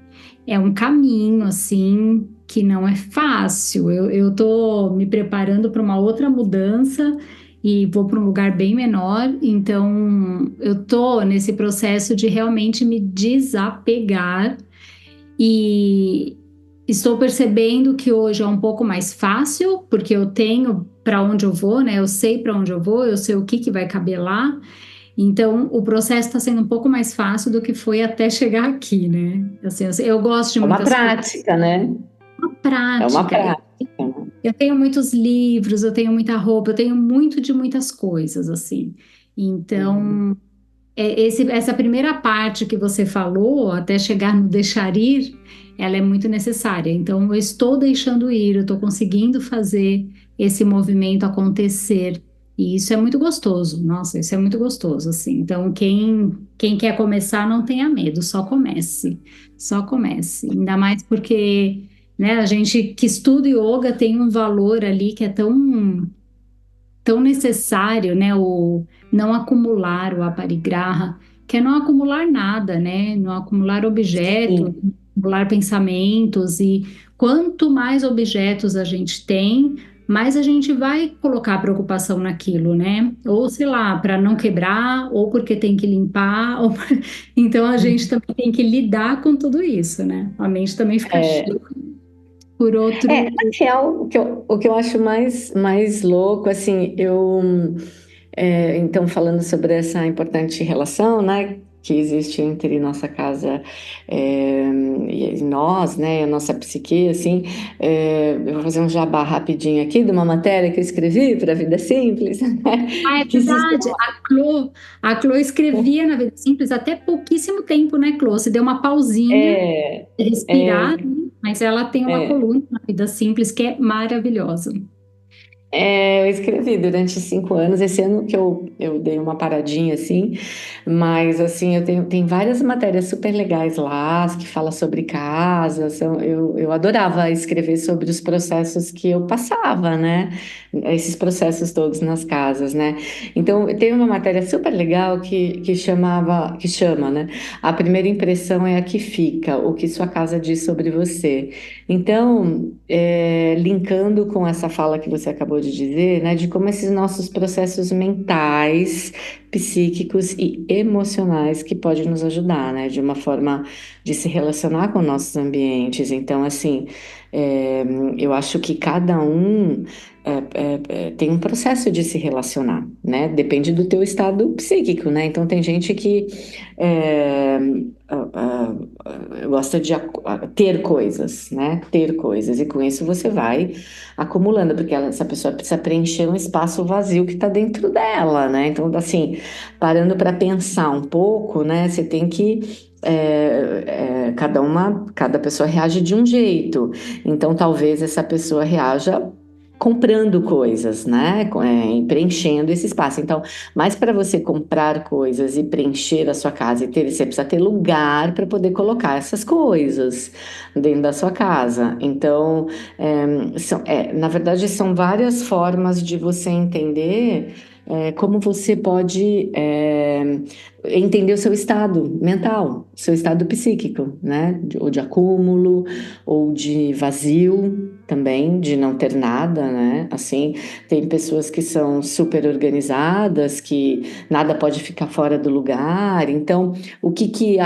um caminho assim que não é fácil. Eu tô me preparando para uma outra mudança e vou para um lugar bem menor, então eu tô nesse processo de realmente me desapegar e estou percebendo que hoje é um pouco mais fácil, porque eu tenho para onde eu vou, né? Eu sei para onde eu vou, eu sei o que que vai caber lá. Então, o processo está sendo um pouco mais fácil do que foi até chegar aqui, né? Assim, eu gosto de É uma muitas coisas, prática, né? É uma prática. prática, né? Eu tenho muitos livros, eu tenho muita roupa, eu tenho muito de muitas coisas, assim. Uhum. Então, essa primeira parte que você falou, até chegar no deixar ir, ela é muito necessária. Então, eu estou deixando ir, eu estou conseguindo fazer esse movimento acontecer. E isso é muito gostoso. Nossa, isso é muito gostoso, assim. Então, quem quer começar, não tenha medo, só comece. Só comece. Ainda mais porque, né, a gente que estuda yoga tem um valor ali que é tão necessário, né? O não acumular o aparigraha, que é não acumular nada, né? Não acumular objetos, Sim. não acumular pensamentos. E quanto mais objetos a gente tem, mais a gente vai colocar preocupação naquilo, né? Ou sei lá, para não quebrar, ou porque tem que limpar. Então a gente também tem que lidar com tudo isso, né? A mente também fica É, cheia por outro. na real, o que eu acho mais louco, assim, então, falando sobre essa importante relação, né, que existe entre nossa casa e nós, né, a nossa psique, assim, eu vou fazer um jabá rapidinho aqui de uma matéria que eu escrevi para a Vida Simples, né, Ah, é que se verdade. A Clô escrevia na Vida Simples até pouquíssimo tempo, né, Clô? Você deu uma pausinha, é, respirar, é, né? Mas ela tem uma é, coluna na Vida Simples que é maravilhosa. eu escrevi durante 5 anos. Esse ano que eu dei uma paradinha assim, mas assim, tem várias matérias super legais lá que fala sobre casa. Eu adorava escrever sobre os processos que eu passava, né? Esses processos todos nas casas, né? Então, tem uma matéria super legal que chama, né? A primeira impressão é a que fica, o que sua casa diz sobre você. Então, linkando com essa fala que você acabou de dizer, né, de como esses nossos processos mentais, psíquicos e emocionais que podem nos ajudar, né, de uma forma de se relacionar com nossos ambientes. Então, assim, é, eu acho que cada um tem um processo de se relacionar, né? Depende do teu estado psíquico, né? Então, tem gente que é, gosta de ter coisas, né? Ter coisas, e com isso você vai acumulando, porque essa pessoa precisa preencher um espaço vazio que está dentro dela, né? Então, assim, parando para pensar um pouco, né? Você tem que. Cada pessoa reage de um jeito, então talvez essa pessoa reaja comprando coisas, né? Preenchendo esse espaço. Então, mas para você comprar coisas e preencher a sua casa você precisa ter lugar para poder colocar essas coisas dentro da sua casa. Então, na verdade, são várias formas de você entender como você pode entender o seu estado mental, o seu estado psíquico, né? Ou de acúmulo, ou de vazio também, de não ter nada, né? Assim, tem pessoas que são super organizadas, que nada pode ficar fora do lugar. Então, o que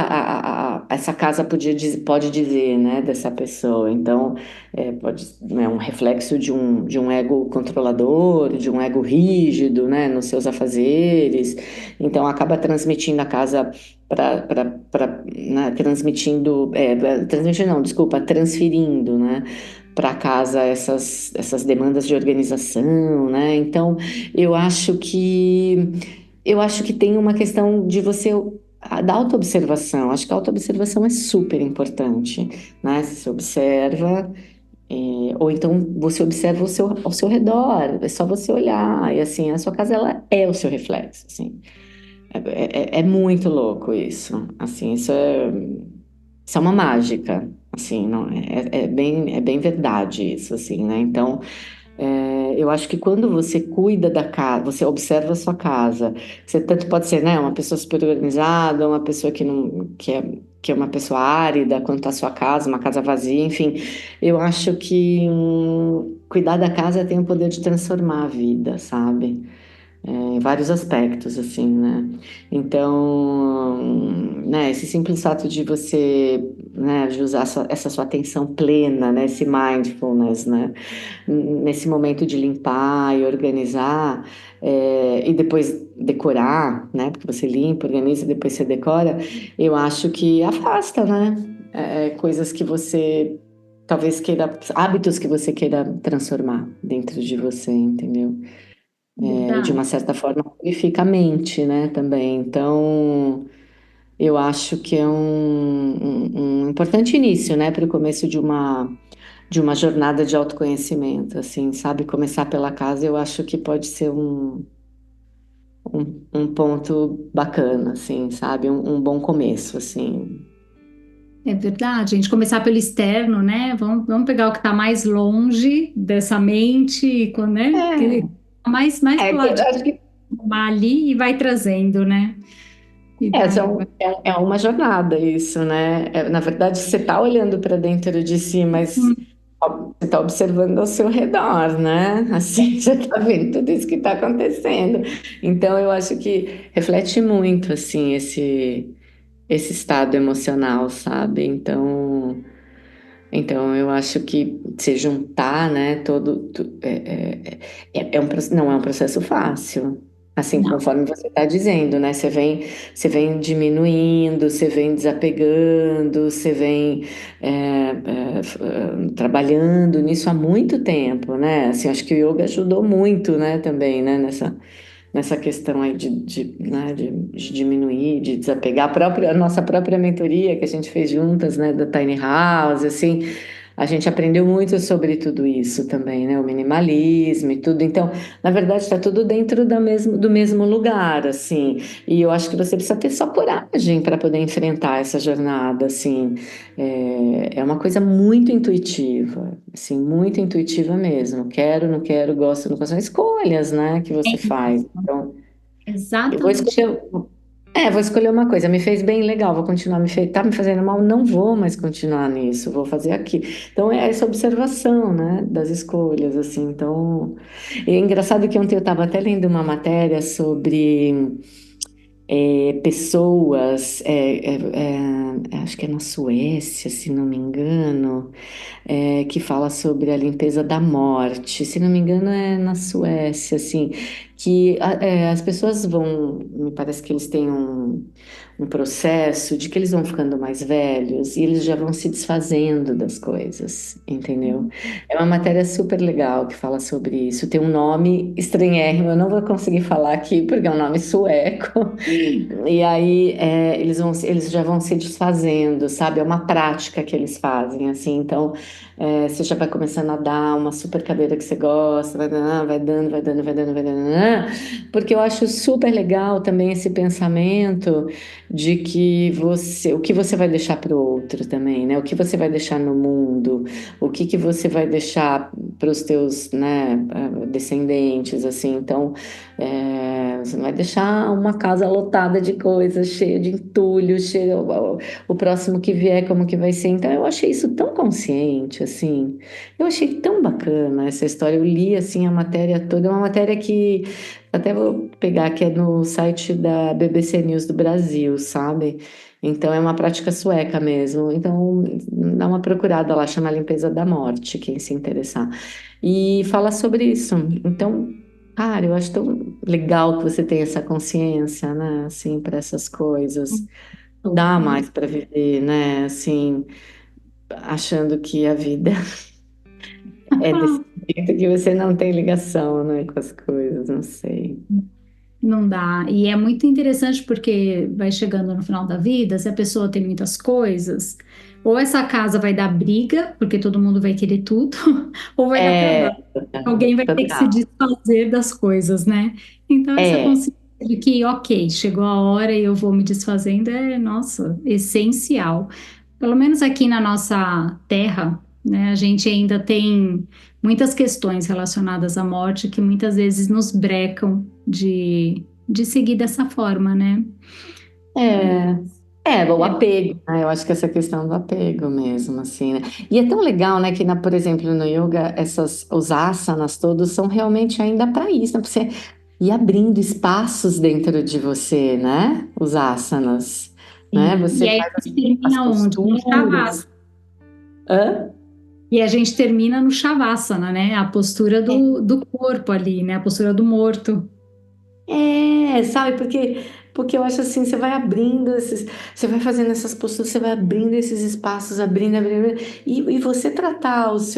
essa casa pode dizer, né, dessa pessoa? Então, é um reflexo de um ego controlador, de um ego rígido, né, nos seus afazeres. Então, acaba transmitindo a casa transmitindo não, desculpa, transferindo, né, para casa essas demandas de organização, né? Então, eu acho que eu acho que tem uma questão de você da autoobservação. Acho que a autoobservação é super importante, né? Você se observa, ou então você observa ao seu redor. É só você olhar e assim a sua casa ela é o seu reflexo, assim. É muito louco isso. Assim, isso é uma mágica, assim, não, é bem verdade isso, assim, né? Então, Eu acho que quando você cuida da casa, você observa a sua casa, você tanto pode ser, né, uma pessoa super organizada, uma pessoa que não, que é uma pessoa árida, quanto a sua casa, uma casa vazia, enfim, eu acho que cuidar da casa tem o poder de transformar a vida, sabe? Em vários aspectos, assim, né? Então, né, esse simples fato de você, né, de usar essa sua atenção plena, né, esse mindfulness, né, nesse momento de limpar e organizar, e depois decorar, né, porque você limpa, organiza e depois você decora, eu acho que afasta, né, coisas que você talvez queira, hábitos que você queira transformar dentro de você, entendeu? E de Verdade. uma certa forma purifica a mente, né, também. Então, eu acho que é um importante início, né, para o começo de uma jornada de autoconhecimento, assim, sabe? Começar pela casa, eu acho que pode ser um ponto bacana, assim, sabe? Um bom começo, assim. É verdade, a gente começar pelo externo, né? Vamos pegar o que está mais longe dessa mente, né? Que É, tá mais pro lado de acho que ali e vai trazendo, né? E vai, vai. é uma jornada isso, né? Na verdade, você está olhando para dentro de si, mas você está observando ao seu redor, né? Assim, você está vendo tudo isso que está acontecendo. Então, eu acho que reflete muito, assim, esse estado emocional, sabe? Então eu acho que se juntar, né, não é um processo fácil. Assim, Não. conforme você está dizendo, né? Você vem diminuindo, você vem desapegando, você vem trabalhando nisso há muito tempo, né? Assim, acho que o yoga ajudou muito, né, também, né, nessa questão aí né, de diminuir, de desapegar. A nossa própria mentoria que a gente fez juntas, né, da Tiny House, assim, a gente aprendeu muito sobre tudo isso também, né, o minimalismo e tudo. Então, na verdade, está tudo dentro do mesmo lugar, assim. E eu acho que você precisa ter só coragem para poder enfrentar essa jornada, assim. É uma coisa muito intuitiva, assim, muito intuitiva mesmo. Quero, não quero, gosto, não gosto. São escolhas, né, que É você faz. isso. Então, eu Exatamente. vou escolher uma coisa. Me fez bem, legal. Vou continuar. Tá me fazendo mal, não vou mais continuar nisso. Vou fazer aqui. Então, é essa observação, né, das escolhas, assim. Então, é engraçado que ontem eu estava até lendo uma matéria sobre pessoas, acho que é na Suécia, se não me engano, que fala sobre a limpeza da morte. Se não me engano, é na Suécia, assim, que as pessoas vão, me parece que eles têm um processo de que eles vão ficando mais velhos e eles já vão se desfazendo das coisas, entendeu? É uma matéria super legal que fala sobre isso. Tem um nome estranhérrimo, eu não vou conseguir falar aqui porque é um nome sueco. E aí eles já vão se desfazendo, sabe? É uma prática que eles fazem, assim. Então você já vai começando a dar uma super cadeira que você gosta, vai dando, vai dando, vai dando, vai dando, porque eu acho super legal também esse pensamento de que o que você vai deixar para o outro também, né? O que você vai deixar no mundo, o que você vai deixar para os teus, né, descendentes, assim. Então, você não vai deixar uma casa lotada de coisas, cheia de entulho, cheia, o próximo que vier, como que vai ser. Então, eu achei isso tão consciente, assim. Eu achei tão bacana essa história. Eu li, assim, a matéria toda. É uma matéria que até vou pegar, que é no site da BBC News do Brasil, sabe? Então, é uma prática sueca mesmo. Então, dá uma procurada lá, chama Limpeza da Morte, quem se interessar. E fala sobre isso. Então, cara, eu acho tão legal que você tenha essa consciência, né? Assim, para essas coisas. Não dá mais para viver, né? Assim, achando que a vida é desse jeito que você não tem ligação, né, com as coisas, não sei. Não dá. E é muito interessante porque vai chegando no final da vida, se a pessoa tem muitas coisas, ou essa casa vai dar briga, porque todo mundo vai querer tudo, ou vai dar É, trabalho. Alguém vai ter que se total. desfazer das coisas, né? Então, essa É, consciência de que, ok, chegou a hora e eu vou me desfazendo é, nossa, essencial. Pelo menos aqui na nossa terra. né? A gente ainda tem muitas questões relacionadas à morte que muitas vezes nos brecam de seguir dessa forma, né? É, o É, apego, né? Eu acho que essa questão do apego mesmo, assim, né? E é tão legal, né, que, por exemplo, no yoga, os asanas todos são realmente ainda para isso, né? Pra você ir abrindo espaços dentro de você, né? Os asanas, né? sim. E Você aí faz a gente as termina onde? No posturas. Shavasana. Hã? E a gente termina no Shavasana, né? A postura do corpo ali, né? A postura do morto. Sabe, porque eu acho assim, você vai abrindo você vai fazendo essas posturas, você vai abrindo esses espaços, abrindo, e você tratar os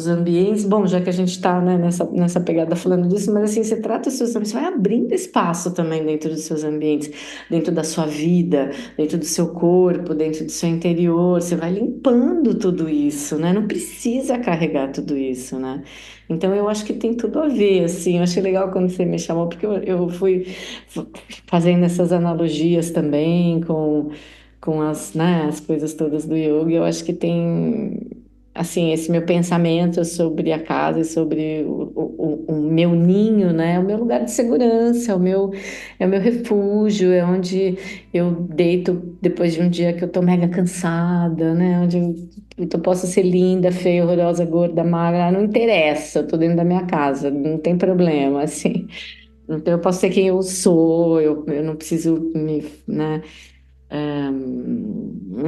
ambientes, bom, já que a gente está, né, nessa pegada falando disso, mas assim, você trata os seus ambientes, você vai abrindo espaço também dentro dos seus ambientes, dentro da sua vida, dentro do seu corpo, dentro do seu interior, você vai limpando tudo isso, né? Não precisa carregar tudo isso, né? Então eu acho que tem tudo a ver, assim. Eu achei legal quando você me chamou, porque eu fui fazendo essas analogias também com as coisas todas do yoga. Eu acho que tem, assim, esse meu pensamento sobre a casa e sobre o meu ninho, né? É o meu lugar de segurança, é o meu refúgio, é onde eu deito depois de um dia que eu tô mega cansada, né? Onde eu posso ser linda, feia, horrorosa, gorda, magra, não interessa, eu tô dentro da minha casa, não tem problema, assim. Então eu posso ser quem eu sou, eu não preciso né?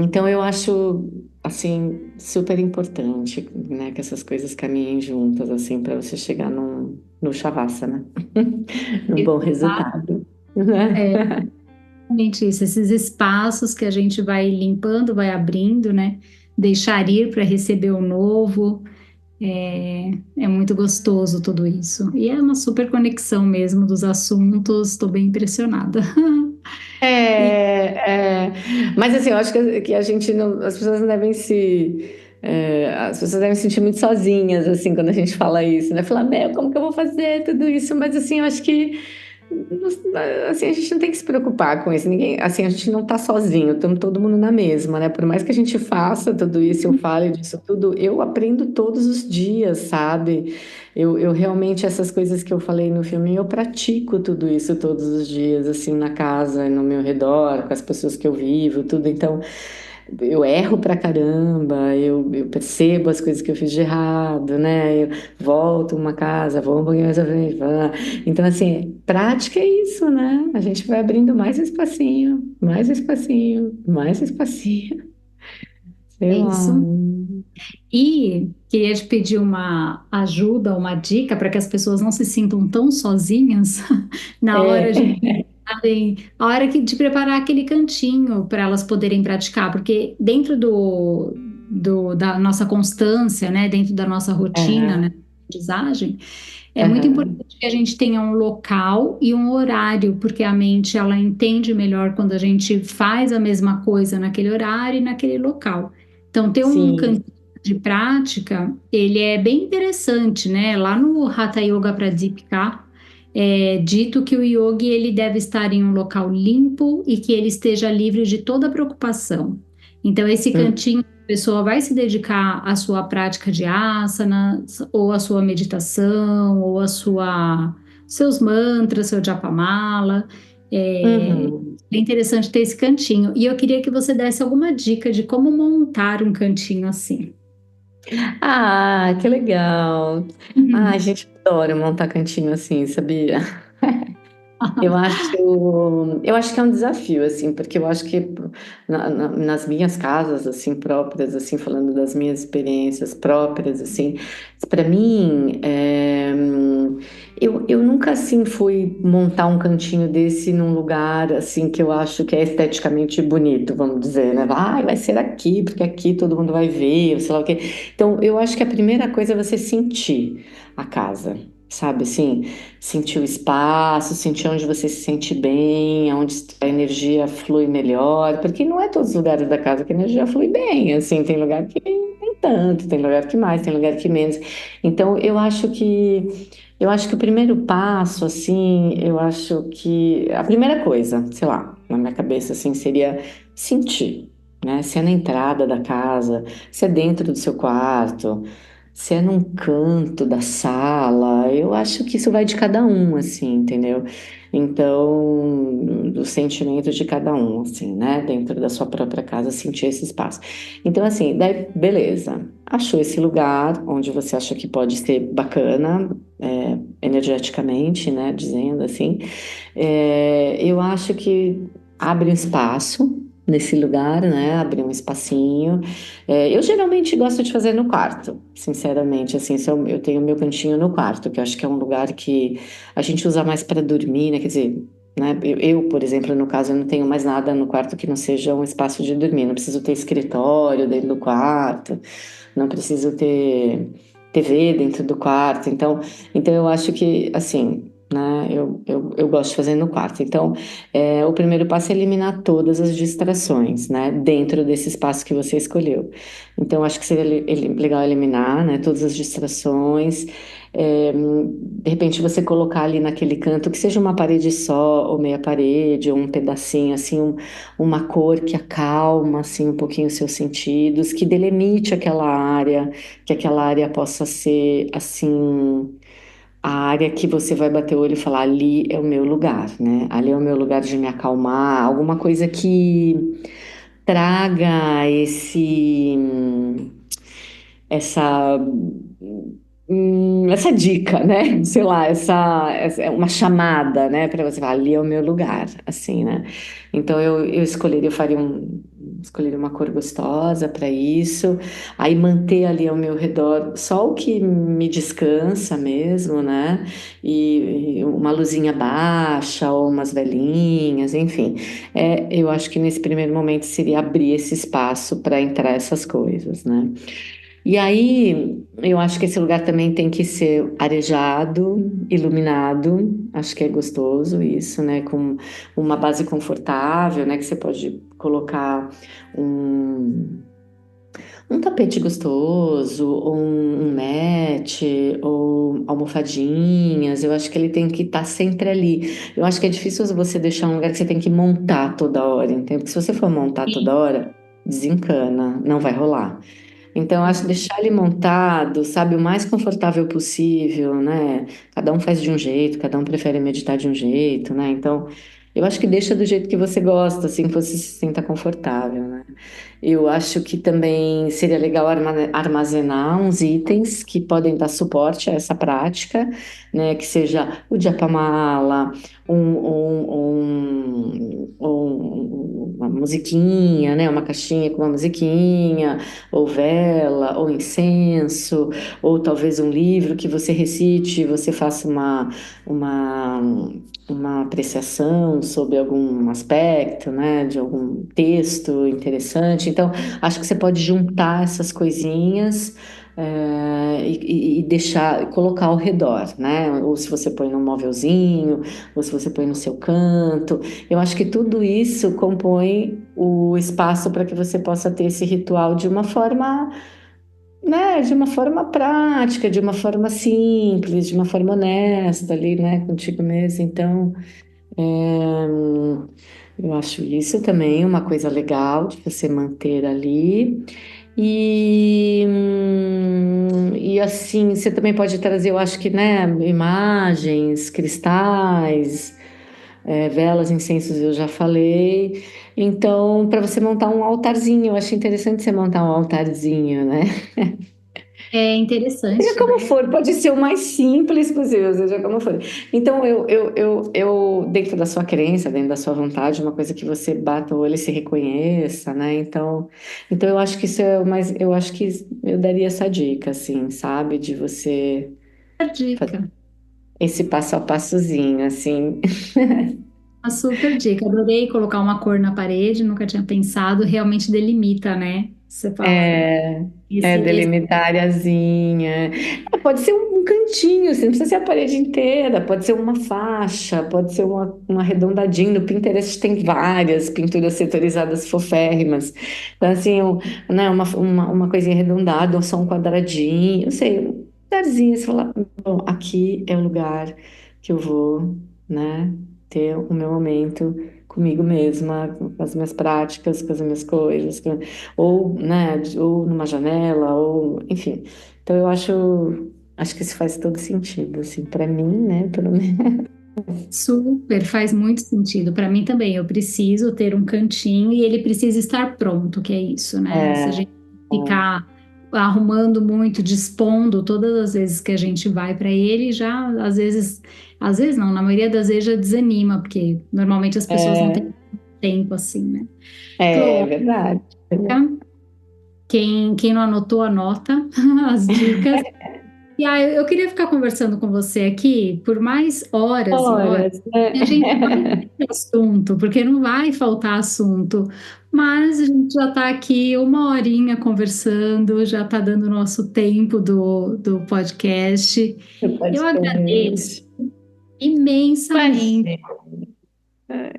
Então eu acho, assim, super importante, né, que essas coisas caminhem juntas, assim, para você chegar no Shavasana, num bom resultado, né? É realmente isso, esses espaços que a gente vai limpando, vai abrindo, né? Deixar ir para receber o novo. É muito gostoso tudo isso. E é uma super conexão mesmo dos assuntos, estou bem impressionada. Mas assim, eu acho que a gente não, as pessoas não devem as pessoas devem se sentir muito sozinhas, assim, quando a gente fala isso, né? Falar, meu, como que eu vou fazer tudo isso? Mas assim, eu acho que assim, a gente não tem que se preocupar com isso. Ninguém, assim, a gente não tá sozinho, estamos todo mundo na mesma, né? Por mais que a gente faça tudo isso, eu fale disso tudo, eu aprendo todos os dias, sabe? Eu realmente, essas coisas que eu falei no filme, eu pratico tudo isso todos os dias, assim, na casa, no meu redor, com as pessoas que eu vivo, tudo. Então, eu erro pra caramba, eu percebo as coisas que eu fiz de errado, né? Eu volto uma casa, vou um pouquinho mais à frente. Então, assim, prática é isso, né? A gente vai abrindo mais espacinho, mais espacinho, mais espacinho. Sei É lá. isso. E queria te pedir uma ajuda, uma dica para que as pessoas não se sintam tão sozinhas na hora de É, a hora de preparar aquele cantinho para elas poderem praticar, porque dentro da nossa constância, né, dentro da nossa rotina, né, aham, de aprendizagem, é muito aham. importante que a gente tenha um local e um horário, porque a mente ela entende melhor quando a gente faz a mesma coisa naquele horário e naquele local. Então, ter um Sim. cantinho de prática, ele é bem interessante, né? Lá no Hatha Yoga Pradipika, é dito que o yogi ele deve estar em um local limpo e que ele esteja livre de toda preocupação. Então, esse Hum, cantinho, a pessoa vai se dedicar à sua prática de asanas, ou à sua meditação, ou à seus mantras, seu japamala. uhum. É interessante ter esse cantinho. E eu queria que você desse alguma dica de como montar um cantinho assim. Ah, que legal. Ah, a Uhum. gente adora montar cantinho assim, sabia? Eu acho que é um desafio, assim, porque eu acho que nas minhas casas, assim, próprias, assim, falando das minhas experiências próprias, assim, para mim, eu nunca, assim, fui montar um cantinho desse num lugar, assim, que eu acho que é esteticamente bonito, vamos dizer, né? Ah, vai ser aqui, porque aqui todo mundo vai ver, sei lá o quê. Então, eu acho que a primeira coisa é você sentir a casa, sabe, assim? Sentir o espaço, sentir onde você se sente bem, onde a energia flui melhor, porque não é todos os lugares da casa que a energia flui bem, assim, tem lugar que nem tanto, tem lugar que mais, tem lugar que menos. Então, eu acho que o primeiro passo, assim, eu acho que a primeira coisa, sei lá, na minha cabeça, assim, seria sentir. né? Se é na entrada da casa, se é dentro do seu quarto, se é num canto da sala, eu acho que isso vai de cada um, assim, entendeu? Então, do sentimento de cada um, assim, né? Dentro da sua própria casa, sentir esse espaço. Então, assim, daí, beleza. Achou esse lugar onde você acha que pode ser bacana, energeticamente, né? Dizendo assim. Eu acho que abre um espaço nesse lugar, né? Abre um espacinho. Eu geralmente gosto de fazer no quarto, sinceramente, assim, se eu tenho meu cantinho no quarto, que eu acho que é um lugar que a gente usa mais para dormir, né? Quer dizer, né? Por exemplo, no caso, eu não tenho mais nada no quarto que não seja um espaço de dormir. Não preciso ter escritório dentro do quarto, não preciso ter TV dentro do quarto. Então eu acho que, assim, né? Eu gosto de fazer no quarto. Então, o primeiro passo é eliminar todas as distrações, né? Dentro desse espaço que você escolheu. Então, acho que seria legal eliminar, né? Todas as distrações. De repente, você colocar ali naquele canto, que seja uma parede só, ou meia parede, ou um pedacinho, assim, uma cor que acalma, assim, um pouquinho os seus sentidos, que delimite aquela área, que aquela área possa ser, assim, a área que você vai bater o olho e falar, ali é o meu lugar, né? Ali é o meu lugar de me acalmar, alguma coisa que traga essa, essa dica, né? Sei lá, essa é uma chamada, né? Para você falar, ali é o meu lugar, assim, né? Então eu escolheria, escolheria uma cor gostosa para isso, aí manter ali ao meu redor só o que me descansa mesmo, né? E uma luzinha baixa ou umas velinhas, enfim. Eu acho que nesse primeiro momento seria abrir esse espaço para entrar essas coisas, né? E aí, eu acho que esse lugar também tem que ser arejado, iluminado. Acho que é gostoso isso, né? Com uma base confortável, né? Que você pode colocar um, um tapete gostoso, ou um mat, ou almofadinhas. Eu acho que ele tem que estar sempre ali. Eu acho que é difícil você deixar um lugar que você tem que montar toda hora, entende? Porque se você for montar toda hora, desencana, não vai rolar. Então, eu acho que deixar ele montado, sabe, o mais confortável possível, né? Cada um faz de um jeito, cada um prefere meditar de um jeito, né? Então, eu acho que deixa do jeito que você gosta, assim, que você se sinta confortável, né? Eu acho que também seria legal armazenar uns itens que podem dar suporte a essa prática, né? Que seja o japamala, uma musiquinha, né? Uma caixinha com uma musiquinha, ou vela, ou incenso, ou talvez um livro que você recite, você faça uma, uma apreciação sobre algum aspecto, né, de algum texto interessante. Então, acho que você pode juntar essas coisinhas. E deixar, colocar ao redor, né? Ou se você põe num móvelzinho, ou se você põe no seu canto. Eu acho que tudo isso compõe o espaço para que você possa ter esse ritual de uma forma, né? De uma forma prática, de uma forma simples, de uma forma honesta ali, né? Contigo mesmo. Então, eu acho isso também uma coisa legal de você manter ali. E assim, você também pode trazer, eu acho que, né, imagens, cristais, velas, incensos, eu já falei. Então, para você montar um altarzinho, eu acho interessante você montar um altarzinho, né? É Seja interessante, como né? for, pode ser o mais simples possível, seja como for. Então, dentro da sua crença, dentro da sua vontade, uma coisa que você bata o olho e se reconheça, né? Então eu acho que isso é o mais, eu acho que eu daria essa dica, assim, sabe? De você A fazer dica. esse passo a passozinho, assim. Uma super dica. Adorei colocar uma cor na parede, nunca tinha pensado. Realmente delimita, né? Você fala, É, esse delimitar a areazinha. Pode ser um cantinho, assim, não precisa ser a parede inteira, pode ser uma faixa, pode ser uma arredondadinha. No Pinterest tem várias pinturas setorizadas foférrimas. Então, assim, né, uma coisinha arredondada, ou só um quadradinho, não sei, um lugarzinho, você fala, bom, aqui é o lugar que eu vou, né, ter o meu momento comigo mesma, com as minhas práticas, com as minhas coisas, ou, né, ou numa janela, ou, enfim. Então eu acho que isso faz todo sentido, assim, para mim, né, pelo menos. Super, faz muito sentido. Para mim também, eu preciso ter um cantinho e ele precisa estar pronto, que é isso, né? Se a É, gente ficar arrumando muito, dispondo todas as vezes que a gente vai para ele, já às vezes não, na maioria das vezes já desanima, porque normalmente as pessoas não têm é, tempo assim, né? é Clô, verdade. quem não anotou, anota as dicas. E aí, eu queria ficar conversando com você aqui por mais horas e horas. Horas, né? E a gente vai ter assunto, porque não vai faltar assunto. Mas a gente já está aqui uma horinha conversando, já está dando o nosso tempo do podcast. Eu agradeço Podcast. imensamente,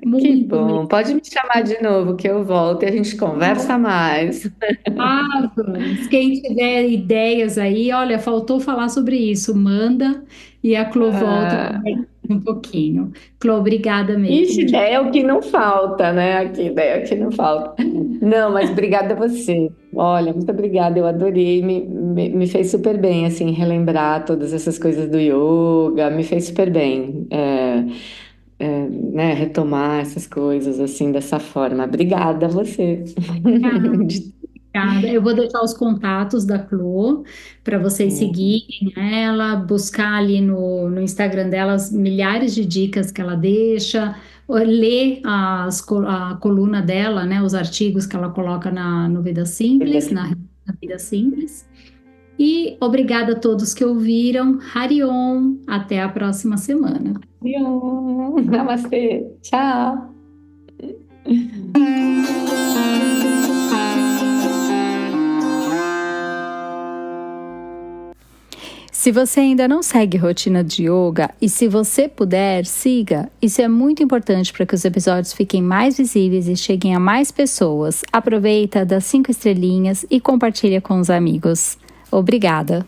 Imagina. Que muito bom. mesmo. Pode me chamar de novo que eu volto e a gente conversa mais. Ah, vamos. Quem tiver ideias aí, olha, faltou falar sobre isso, manda e a Clô volta Ah, um pouquinho. Clô, obrigada ixi, mesmo. ideia é o que não falta, né? Aqui, ideia é o que não falta. Não, mas obrigada a você. Olha, muito obrigada, eu adorei. Me fez super bem, assim, relembrar todas essas coisas do yoga, me fez super bem. Né, retomar essas coisas, assim, dessa forma. Obrigada a você. Obrigada. Eu vou deixar os contatos da Clô para vocês seguirem ela, buscar ali no Instagram dela as milhares de dicas que ela deixa, ler a coluna dela, né, os artigos que ela coloca no Vida Simples, na Vida Simples. E obrigada a todos que ouviram. Hariom, até a próxima semana. Namastê. Tchau. Se você ainda não segue Rotina de Yoga e se você puder, siga. Isso é muito importante para que os episódios fiquem mais visíveis e cheguem a mais pessoas. Aproveita, dá 5 estrelinhas e compartilha com os amigos. Obrigada!